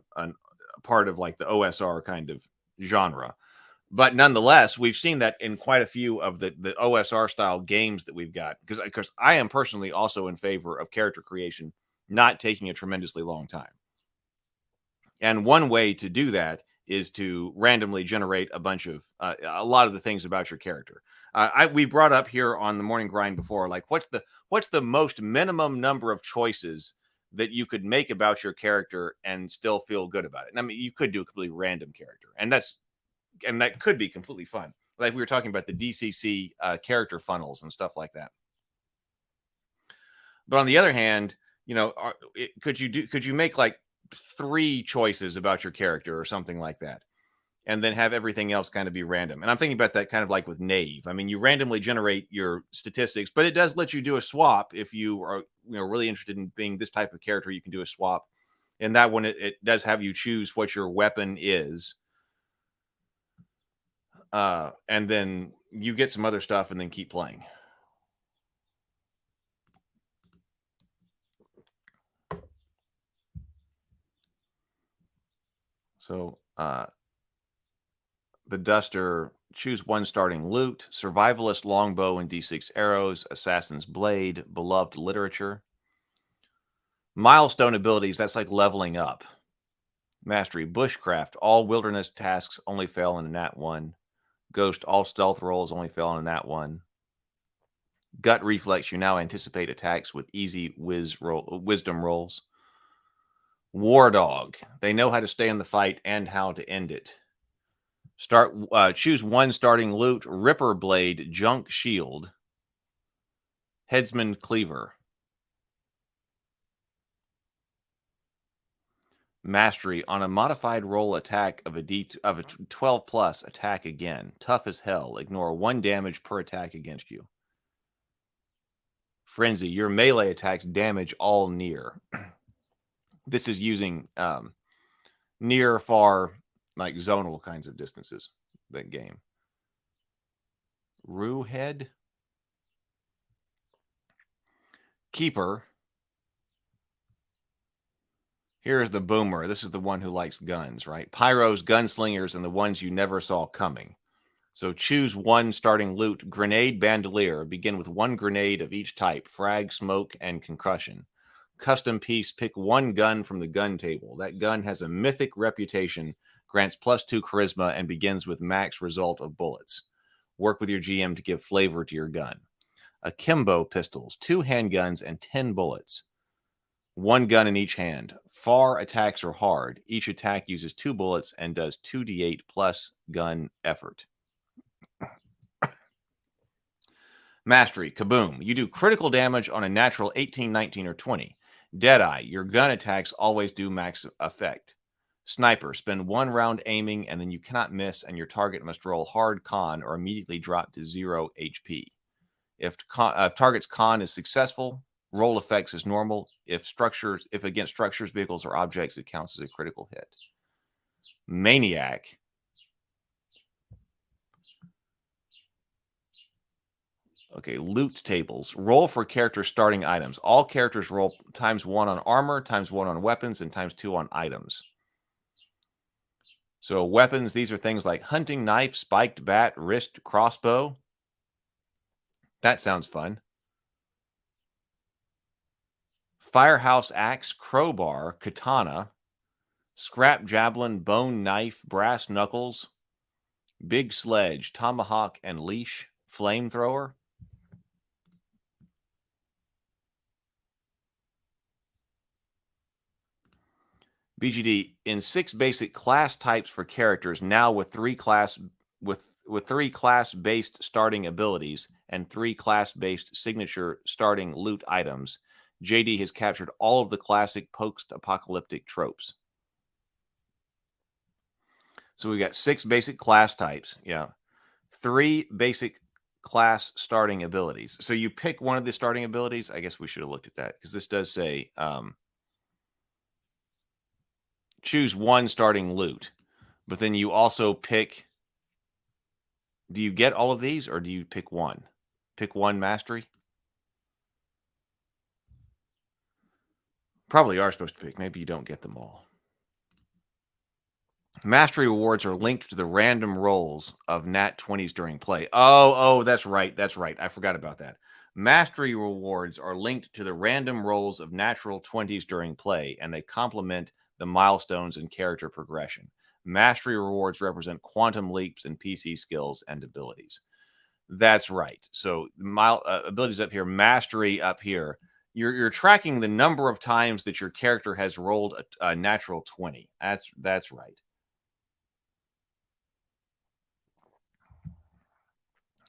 part of like the OSR kind of genre. But nonetheless, we've seen that in quite a few of the OSR style games that we've got. Because I am personally also in favor of character creation not taking a tremendously long time. And one way to do that is to randomly generate a bunch of a lot of the things about your character. We brought up here on the Morning Grind before, like what's the most minimum number of choices that you could make about your character and still feel good about it. And I mean, you could do a completely random character, and that could be completely fun. Like we were talking about the DCC character funnels and stuff like that. But on the other hand, you know, could you make like 3 choices about your character or something like that, and then have everything else kind of be random? And I'm thinking about that kind of like with Knave. I mean, you randomly generate your statistics, but it does let you do a swap if you are, you know, really interested in being this type of character. You can do a swap, and that one it does have you choose what your weapon is. And then you get some other stuff and then keep playing. So the Duster, choose 1 starting loot, survivalist longbow and D6 arrows, assassin's blade, beloved literature. Milestone abilities, that's like leveling up. Mastery, bushcraft, all wilderness tasks only fail in a nat 1. Ghost, all stealth rolls only fail on a nat 1. Gut reflex, you now anticipate attacks with easy wisdom rolls. War Dog, they know how to stay in the fight and how to end it. Choose 1 starting loot, Ripper Blade, Junk Shield, Headsman Cleaver. Mastery, on a modified roll attack of a 12 plus, attack again. Tough as hell. Ignore 1 damage per attack against you. Frenzy, your melee attacks damage all near. This is using near, far, like zonal kinds of distances. That game. Rue Head. Keeper. Here's the Boomer. This is the one who likes guns, right? Pyros, gunslingers, and the ones you never saw coming. So choose 1 starting loot. Grenade, bandolier. Begin with 1 grenade of each type. Frag, smoke, and concussion. custom piece, pick one gun from the gun table. That gun has a mythic reputation, grants +2 charisma, and begins with max result of bullets. Work with your GM to give flavor to your gun. Akimbo pistols, 2 handguns, and 10 bullets. 1 gun in each hand. Far attacks are hard. Each attack uses 2 bullets and does 2d8 plus gun effort. Mastery, kaboom. You do critical damage on a natural 18, 19, or 20. Deadeye, your gun attacks always do max effect. Sniper, spend 1 round aiming and then you cannot miss and your target must roll hard con or immediately drop to 0 HP. If target's con is successful, roll effects as normal. If against structures, vehicles, or objects, it counts as a critical hit. Maniac. Okay, loot tables. Roll for character starting items. All characters roll ×1 on armor, ×1 on weapons, and ×2 on items. So weapons, these are things like hunting knife, spiked bat, wrist crossbow. That sounds fun. Firehouse axe, crowbar, katana, scrap javelin, bone knife, brass knuckles, big sledge, tomahawk and leash, flamethrower. BGD, in 6 basic class types for characters, now with 3 class-based starting abilities and 3 class-based signature starting loot items, JD has captured all of the classic post-apocalyptic tropes. So we got 6 basic class types, 3 basic class starting abilities. So you pick one of the starting abilities. I guess we should have looked at that because this does say choose 1 starting loot, but then you also pick. Do you get all of these or do you pick 1? Pick 1 mastery? Probably are supposed to pick. Maybe you don't get them all. Mastery rewards are linked to the random rolls of nat 20s during play. Oh, that's right. That's right. I forgot about that. Mastery rewards are linked to the random rolls of natural 20s during play, and they complement the milestones and character progression. Mastery rewards represent quantum leaps in PC skills and abilities. That's right. So abilities up here, mastery up here. You're tracking the number of times that your character has rolled a natural 20. That's right.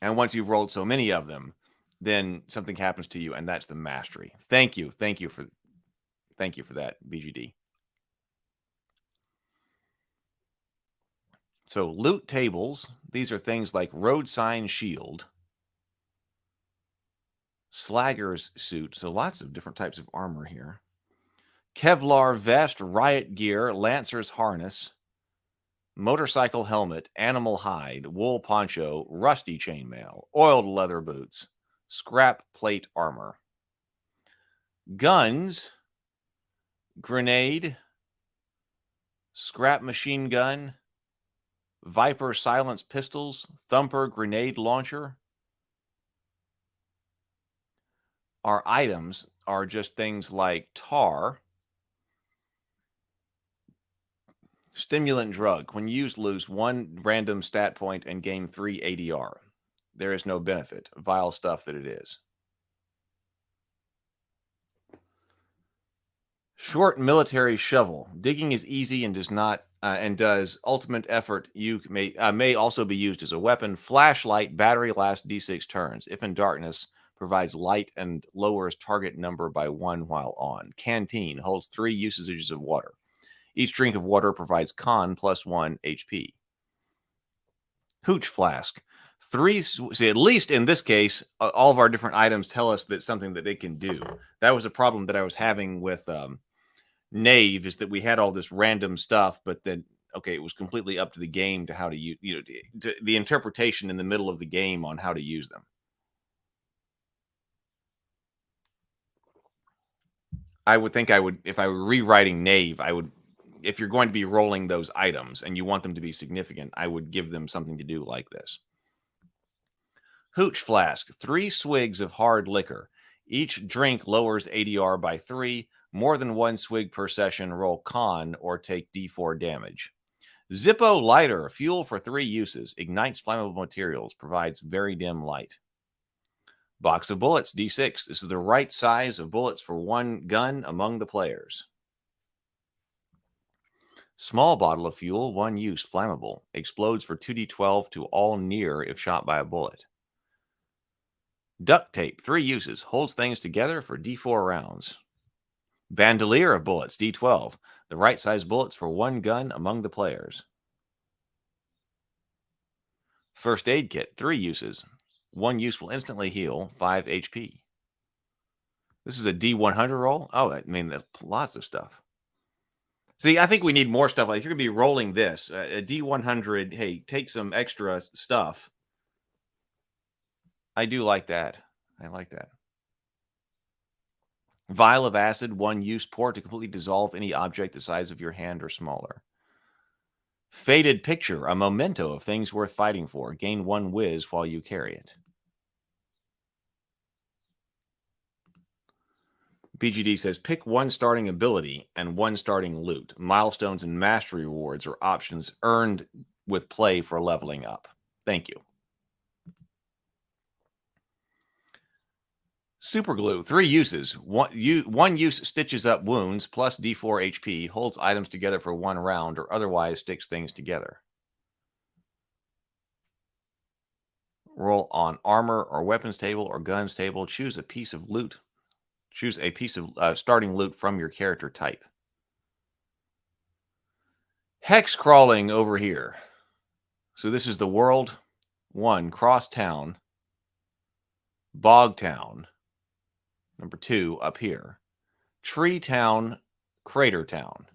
And once you've rolled so many of them, then something happens to you, and that's the mastery. Thank you for that, BGD. So loot tables, these are things like road sign shield, slagger's suit, so lots of different types of armor here. Kevlar vest, riot gear, lancer's harness, motorcycle helmet, animal hide, wool poncho, rusty chainmail, oiled leather boots, scrap plate armor. Guns, grenade, scrap machine gun, Viper silenced pistols, thumper grenade launcher. Our items are just things like tar, stimulant drug. When used, lose 1 random stat point and gain 3 ADR. There is no benefit. Vile stuff that it is. Short military shovel. Digging is easy and does not does ultimate effort. You may also be used as a weapon. Flashlight. Battery lasts D6 turns. If in darkness, provides light and lowers target number by 1 while on. Canteen holds 3 usages of water. Each drink of water provides con +1 HP. Hooch flask. 3. See, at least in this case, all of our different items tell us that something that they can do. That was a problem that I was having with Knave, is that we had all this random stuff, but then it was completely up to the game to how to use, the interpretation in the middle of the game on how to use them. I would think if I were rewriting Knave, if you're going to be rolling those items and you want them to be significant, I would give them something to do like this. Hooch flask, 3 swigs of hard liquor. Each drink lowers ADR by 3. More than one swig per session, roll con or take d4 damage. Zippo lighter, fuel for 3 uses, ignites flammable materials, provides very dim light. Box of bullets, d6. This is the right size of bullets for one gun among the players. Small bottle of fuel, 1 use, flammable, explodes for 2d12 to all near if shot by a bullet. Duct tape, 3 uses, holds things together for d4 rounds. Bandolier of bullets, d12, the right size bullets for one gun among the players. First aid kit, 3 uses. 1 use will instantly heal 5 HP. This is a D100 roll? Oh, I mean, lots of stuff. See, I think we need more stuff. Like, if you're going to be rolling this, a D100, hey, take some extra stuff. I do like that. I like that. Vial of acid, 1 use, pour to completely dissolve any object the size of your hand or smaller. Faded picture, a memento of things worth fighting for. Gain 1 whiz while you carry it. BGD says, pick 1 starting ability and 1 starting loot. Milestones and mastery rewards are options earned with play for leveling up. Thank you. Super glue, 3 uses. One use stitches up wounds plus d4 HP, holds items together for 1 round, or otherwise sticks things together. Roll on armor or weapons table or guns table. Choose a piece of loot. Choose a piece of starting loot from your character type. Hex crawling over here. So this is the world 1, Cross Town, Bog Town. Number 2, up here. Tree Town, Crater Town.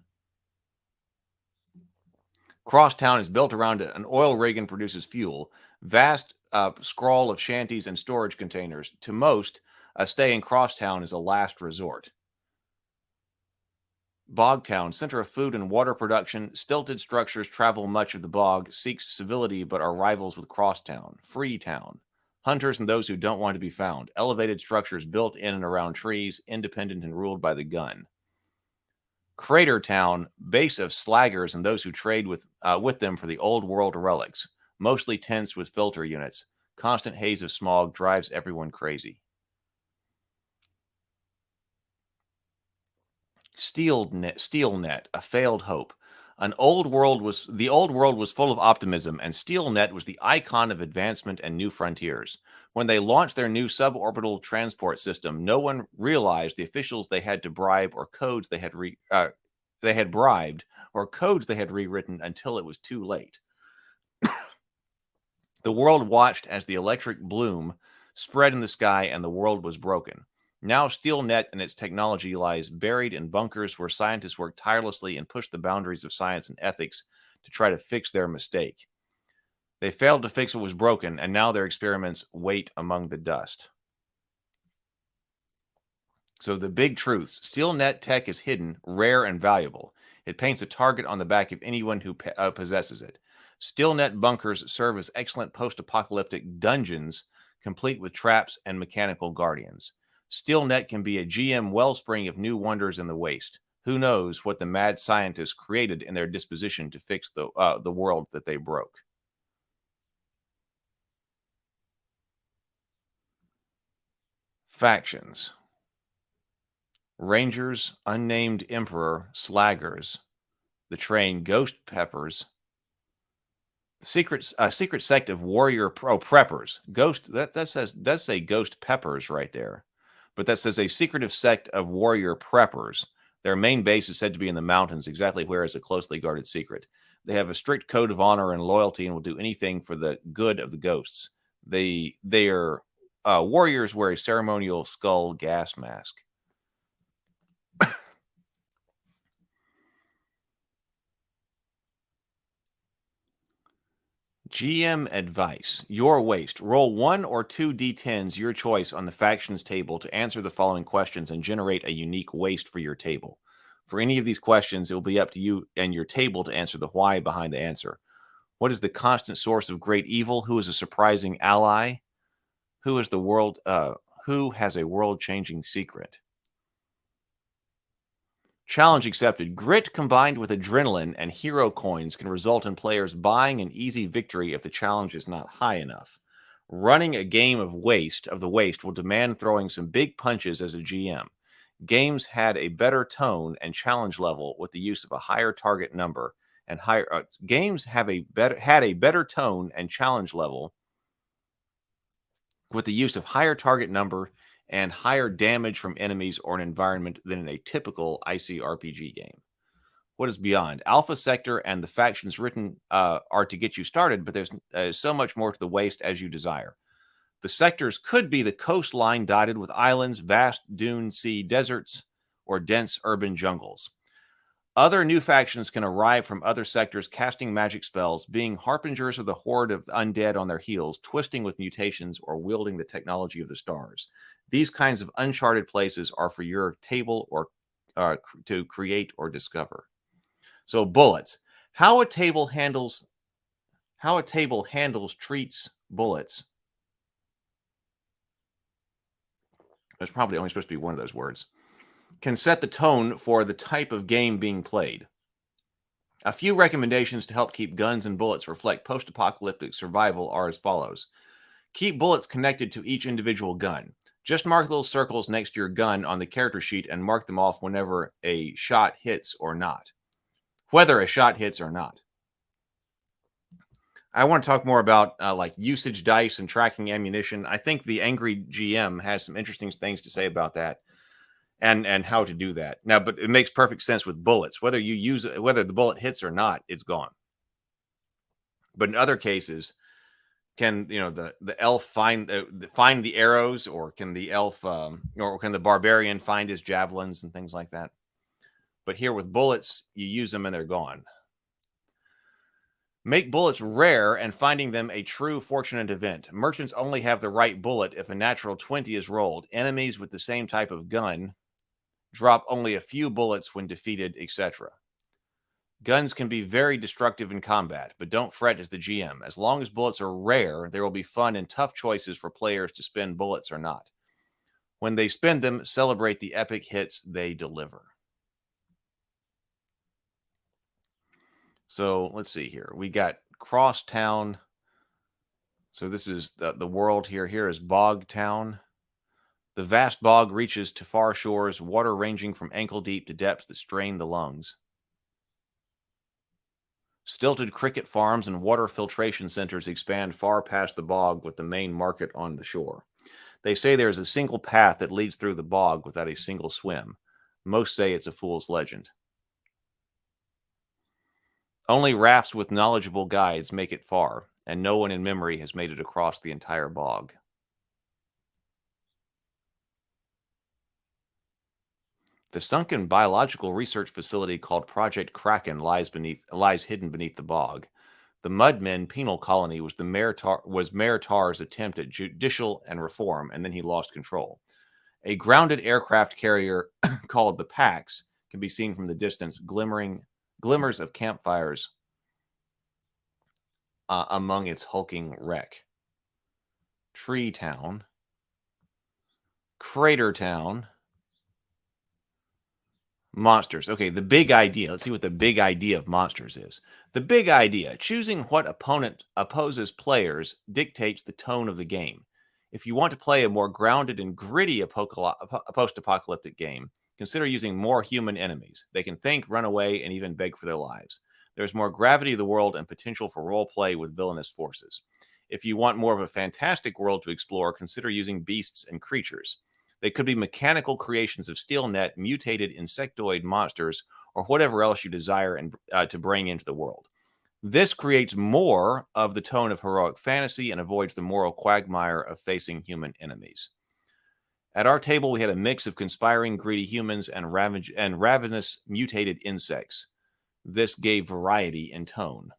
Cross Town is built around an oil rig and produces fuel. Vast scrawl of shanties and storage containers. To most, a stay in Crosstown is a last resort. Bogtown, center of food and water production. Stilted structures travel much of the bog, seeks civility but are rivals with Crosstown. Freetown, hunters and those who don't want to be found. Elevated structures built in and around trees, independent and ruled by the gun. Crater Town, base of slaggers and those who trade with them for the old world relics. Mostly tents with filter units. Constant haze of smog drives everyone crazy. Steel net, a failed hope. The old world was full of optimism, and SteelNet was the icon of advancement and new frontiers. When they launched their new suborbital transport system, no one realized the officials they had to bribe or codes they had bribed or codes they had rewritten until it was too late. The world watched as the electric bloom spread in the sky and the world was broken. Now SteelNet and its technology lies buried in bunkers where scientists work tirelessly and push the boundaries of science and ethics to try to fix their mistake. They failed to fix what was broken, and now their experiments wait among the dust. So the big truths. SteelNet tech is hidden, rare, and valuable. It paints a target on the back of anyone who possesses it. SteelNet bunkers serve as excellent post-apocalyptic dungeons, complete with traps and mechanical guardians. SteelNet can be a GM wellspring of new wonders in the waste. Who knows what the mad scientists created in their disposition to fix the world that they broke. Factions. Rangers, Unnamed Emperor, Slaggers, the Train, Ghost Peppers, secret sect of Warrior Preppers. Ghost, that does say Ghost Peppers right there. But that says a secretive sect of warrior preppers. Their main base is said to be in the mountains, exactly where is a closely guarded secret. They have a strict code of honor and loyalty and will do anything for the good of the ghosts. Their warriors wear a ceremonial skull gas mask. GM advice. Your waste. Roll 1 or 2 d10s, your choice, on the factions table to answer the following questions and generate a unique waste for your table. For any of these questions, it will be up to you and your table to answer the why behind the answer. What is the constant source of great evil? Who is a surprising ally? Who has a world-changing secret? Challenge accepted. Grit combined with adrenaline and hero coins can result in players buying an easy victory if the challenge is not high enough. Running a game of the waste will demand throwing some big punches as a GM. Games had a better tone and challenge level with the use of a higher target number and higher games had a better tone and challenge level with the use of higher target number and higher damage from enemies or an environment than in a typical ICRPG game. What is beyond? Alpha Sector and the factions written are to get you started, but there's so much more to the waste as you desire. The sectors could be the coastline dotted with islands, vast dune sea deserts, or dense urban jungles. Other new factions can arrive from other sectors casting magic spells, being harbingers of the horde of undead on their heels, twisting with mutations, or wielding the technology of the stars. These kinds of uncharted places are for your table or to create or discover. So bullets. How a table handles treats bullets. There's probably only supposed to be one of those words. Can set the tone for the type of game being played. A few recommendations to help keep guns and bullets reflect post-apocalyptic survival are as follows. Keep bullets connected to each individual gun. Just mark little circles next to your gun on the character sheet and mark them off whenever a shot hits or not. Whether a shot hits or not. I want to talk more about like usage dice and tracking ammunition. I think the Angry GM has some interesting things to say about that. And how to do that. Now, but it makes perfect sense with bullets. Whether the bullet hits or not, it's gone. But in other cases, can the elf find the arrows, or can the elf or can the barbarian find his javelins and things like that? But here with bullets, you use them and they're gone. Make bullets rare and finding them a true fortunate event. Merchants only have the right bullet if a natural 20 is rolled. Enemies with the same type of gun drop only a few bullets when defeated, etc. Guns can be very destructive in combat, but don't fret as the GM. As long as bullets are rare, there will be fun and tough choices for players to spend bullets or not. When they spend them, celebrate the epic hits they deliver. So let's see here. We got Crosstown. So this is the world here. Here is Bog Town. The vast bog reaches to far shores, water ranging from ankle deep to depths that strain the lungs. Stilted cricket farms and water filtration centers expand far past the bog with the main market on the shore. They say there is a single path that leads through the bog without a single swim. Most say it's a fool's legend. Only rafts with knowledgeable guides make it far, and no one in memory has made it across the entire bog. The sunken biological research facility called Project Kraken lies hidden beneath the bog. The Mudmen penal colony was Mayor Tar's attempt at judicial and reform, and then he lost control. A grounded aircraft carrier called the Pax can be seen from the distance, glimmers of campfires among its hulking wreck. Tree Town, Crater Town. Monsters. Okay, the big idea. Let's see what the big idea of monsters is. The big idea. Choosing what opponent opposes players dictates the tone of the game. If you want to play a more grounded and gritty post-apocalyptic game, consider using more human enemies. They can think, run away, and even beg for their lives. There's more gravity to the world and potential for role play with villainous forces. If you want more of a fantastic world to explore, consider using beasts and creatures. They could be mechanical creations of SteelNet, mutated insectoid monsters, or whatever else you desire to bring into the world. This creates more of the tone of heroic fantasy and avoids the moral quagmire of facing human enemies. At our table, we had a mix of conspiring, greedy humans and ravenous mutated insects. This gave variety in tone.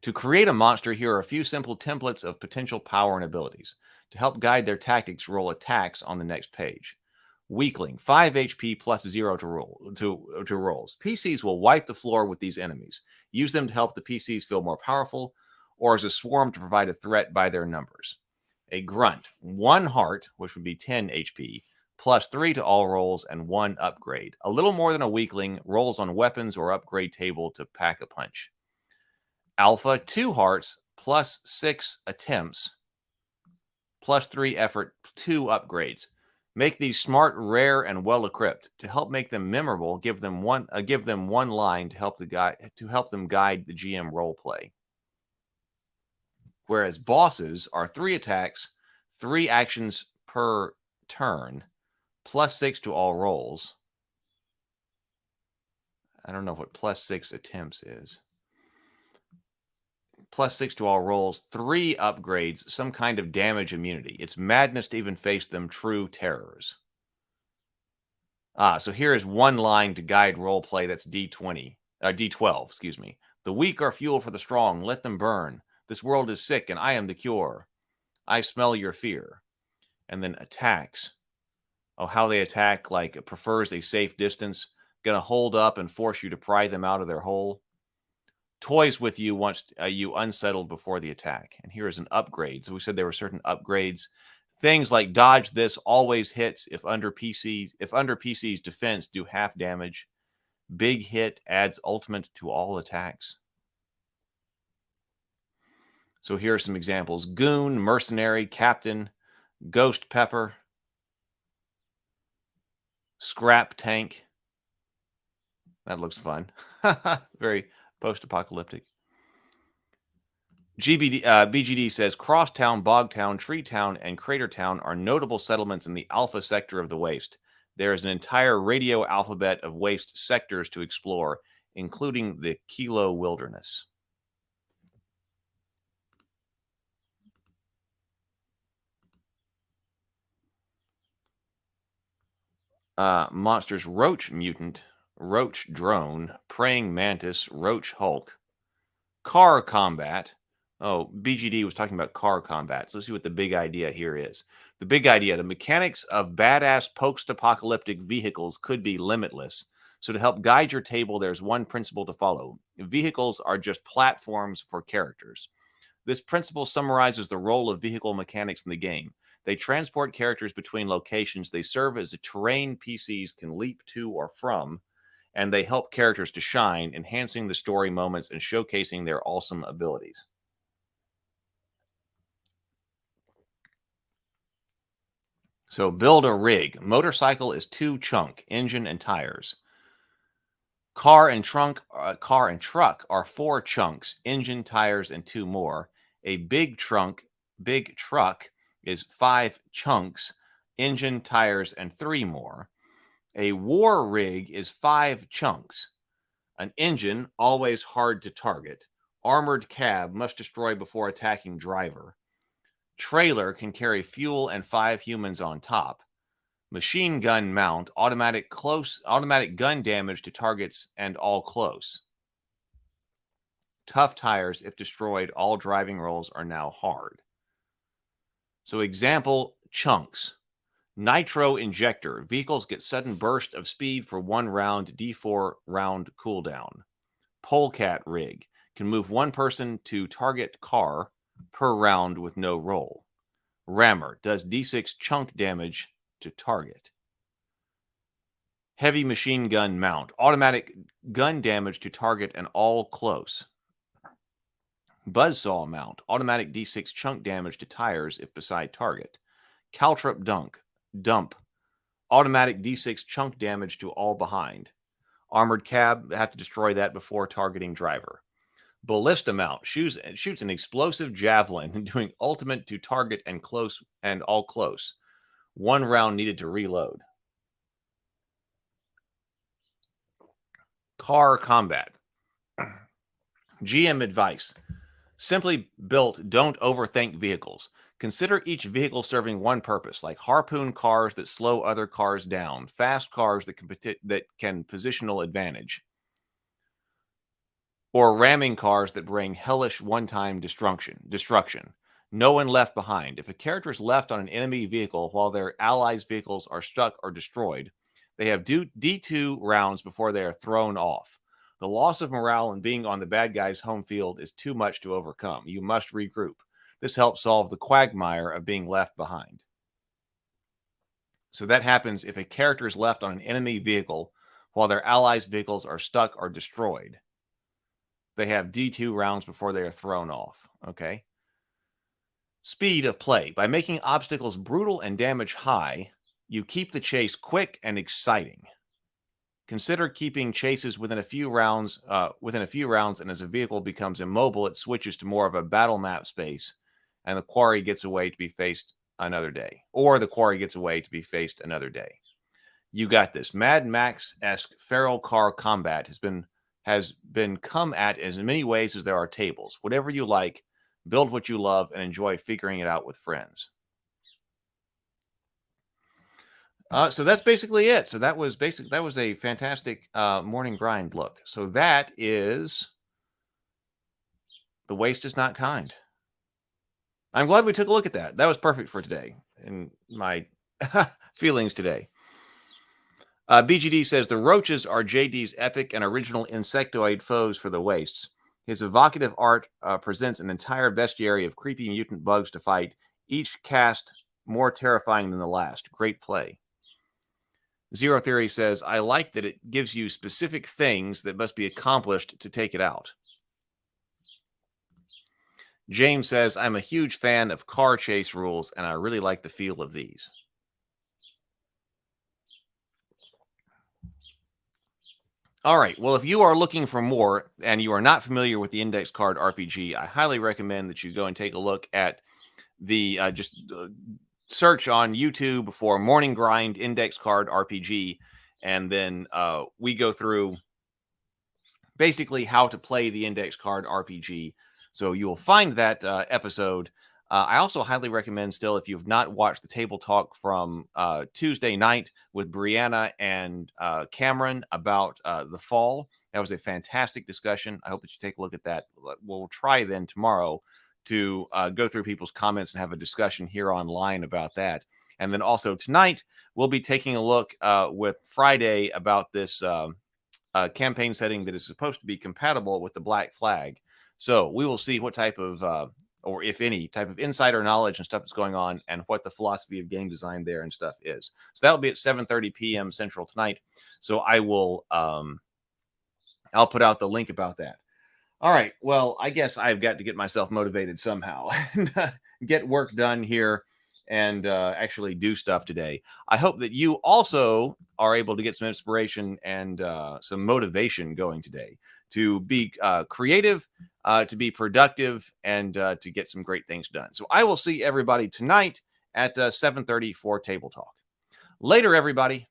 To create a monster, here are a few simple templates of potential power and abilities. To help guide their tactics, roll attacks on the next page. Weakling, 5 HP plus 0 to rolls. PCs will wipe the floor with these enemies. Use them to help the PCs feel more powerful, or as a swarm to provide a threat by their numbers. A grunt, 1 heart, which would be 10 HP, +3 to all rolls, and 1 upgrade. A little more than a weakling, rolls on weapons or upgrade table to pack a punch. Alpha, 2 hearts, +6 attempts, +3 effort, 2 upgrades. Make these smart, rare, and well equipped. To help make them memorable, give them one line to help them guide the GM role play. Whereas bosses are 3 attacks, 3 actions per turn, +6 to all rolls. I don't know what +6 attempts is. +6 to all rolls, 3 upgrades, some kind of damage immunity. It's madness to even face them, true terrors. So here is one line to guide role play. That's D12, excuse me. The weak are fuel for the strong. Let them burn. This world is sick, and I am the cure. I smell your fear. And then attacks. Oh, how they attack, like it prefers a safe distance. Gonna hold up and force you to pry them out of their hole. Toys with you once you unsettled before the attack. And here is an upgrade. So we said there were certain upgrades. Things like dodge this, always hits if under PC's defense, do half damage. Big hit adds ultimate to all attacks. So here are some examples. Goon, mercenary, captain, ghost pepper, scrap tank. That looks fun. Very post-apocalyptic. BGD says Crosstown, Bogtown, Treetown, and Cratertown are notable settlements in the Alpha sector of the Waste. There is an entire radio alphabet of Waste sectors to explore, including the Kilo Wilderness. Monsters: Roach Mutant, Roach Drone, Praying Mantis, Roach Hulk, Car Combat. Oh, BGD was talking about car combat. So let's see what the big idea here is. The big idea, the mechanics of badass post-apocalyptic vehicles could be limitless. So to help guide your table, there's one principle to follow. Vehicles are just platforms for characters. This principle summarizes the role of vehicle mechanics in the game. They transport characters between locations. They serve as a terrain PCs can leap to or from, and they help characters to shine, enhancing the story moments and showcasing their awesome abilities. So build a rig. Motorcycle is 2 chunk, engine and tires. Car and truck are 4 chunks, engine, tires, and 2 more. A big truck is 5 chunks, engine, tires, and 3 more. A war rig is 5 chunks. An engine, always hard to target. Armored cab, must destroy before attacking driver. Trailer can carry fuel and 5 humans on top. Machine gun mount, automatic gun damage to targets and all close. Tough tires, if destroyed, all driving rolls are now hard. So example chunks. Nitro injector, vehicles get sudden burst of speed for 1 round, D4 round cooldown. Polecat rig, can move 1 person to target car per round with no roll. Rammer, does D6 chunk damage to target. Heavy machine gun mount, automatic gun damage to target and all close. Buzzsaw mount, automatic D6 chunk damage to tires if beside target. Caltrop dump, automatic D6 chunk damage to all behind. Armored cab, have to destroy that before targeting driver. Ballista mount, shoots an explosive javelin, doing ultimate to target and close and all close. 1 round needed to reload. Car combat. GM advice. Simply built, don't overthink vehicles. Consider each vehicle serving one purpose, like harpoon cars that slow other cars down, fast cars that can positional advantage, or ramming cars that bring hellish one-time destruction. No one left behind. If a character is left on an enemy vehicle while their allies' vehicles are stuck or destroyed, they have D2 rounds before they are thrown off. The loss of morale and being on the bad guy's home field is too much to overcome. You must regroup. This helps solve the quagmire of being left behind. So that happens if a character is left on an enemy vehicle while their allies' vehicles are stuck or destroyed. They have D2 rounds before they are thrown off. Okay. Speed of play. By making obstacles brutal and damage high, you keep the chase quick and exciting. Consider keeping chases within a few rounds, and as a vehicle becomes immobile, it switches to more of a battle map space, and the quarry gets away to be faced another day. Or the quarry gets away to be faced another day. You got this. Mad Max-esque feral car combat has been come at as many ways as there are tables. Whatever you like, build what you love, and enjoy figuring it out with friends. So that's basically it. So that was a fantastic morning grind look. So that is The Waste is Not Kind. I'm glad we took a look at that. That was perfect for today and my feelings today. BGD says the roaches are JD's epic and original insectoid foes for the wastes. His evocative art presents an entire bestiary of creepy mutant bugs to fight, each cast more terrifying than the last. Great play. Zero Theory says, I like that it gives you specific things that must be accomplished to take it out. James says, I'm a huge fan of car chase rules, and I really like the feel of these. All right. Well, if you are looking for more and you are not familiar with the Index Card RPG, I highly recommend that you go and take a look at the search on YouTube for Morning Grind Index Card RPG. And then we go through basically how to play the Index Card RPG. So you will find that episode. I also highly recommend still, if you've not watched the table talk from Tuesday night with Brianna and Cameron about the fall. That was a fantastic discussion. I hope that you take a look at that. We'll try then tomorrow to go through people's comments and have a discussion here online about that. And then also tonight, we'll be taking a look with Friday about this campaign setting that is supposed to be compatible with the Black Flag. So we will see what type of or if any type of insider knowledge and stuff that's going on and what the philosophy of game design there and stuff is. So that'll be at 7:30 p.m. Central tonight. So I will, I'll put out the link about that. All right. Well, I guess I've got to get myself motivated somehow and get work done here and actually do stuff today. I hope that you also are able to get some inspiration and some motivation going today to be creative, to be productive, and to get some great things done. So I will see everybody tonight at 7:30 for Table Talk. Later, everybody.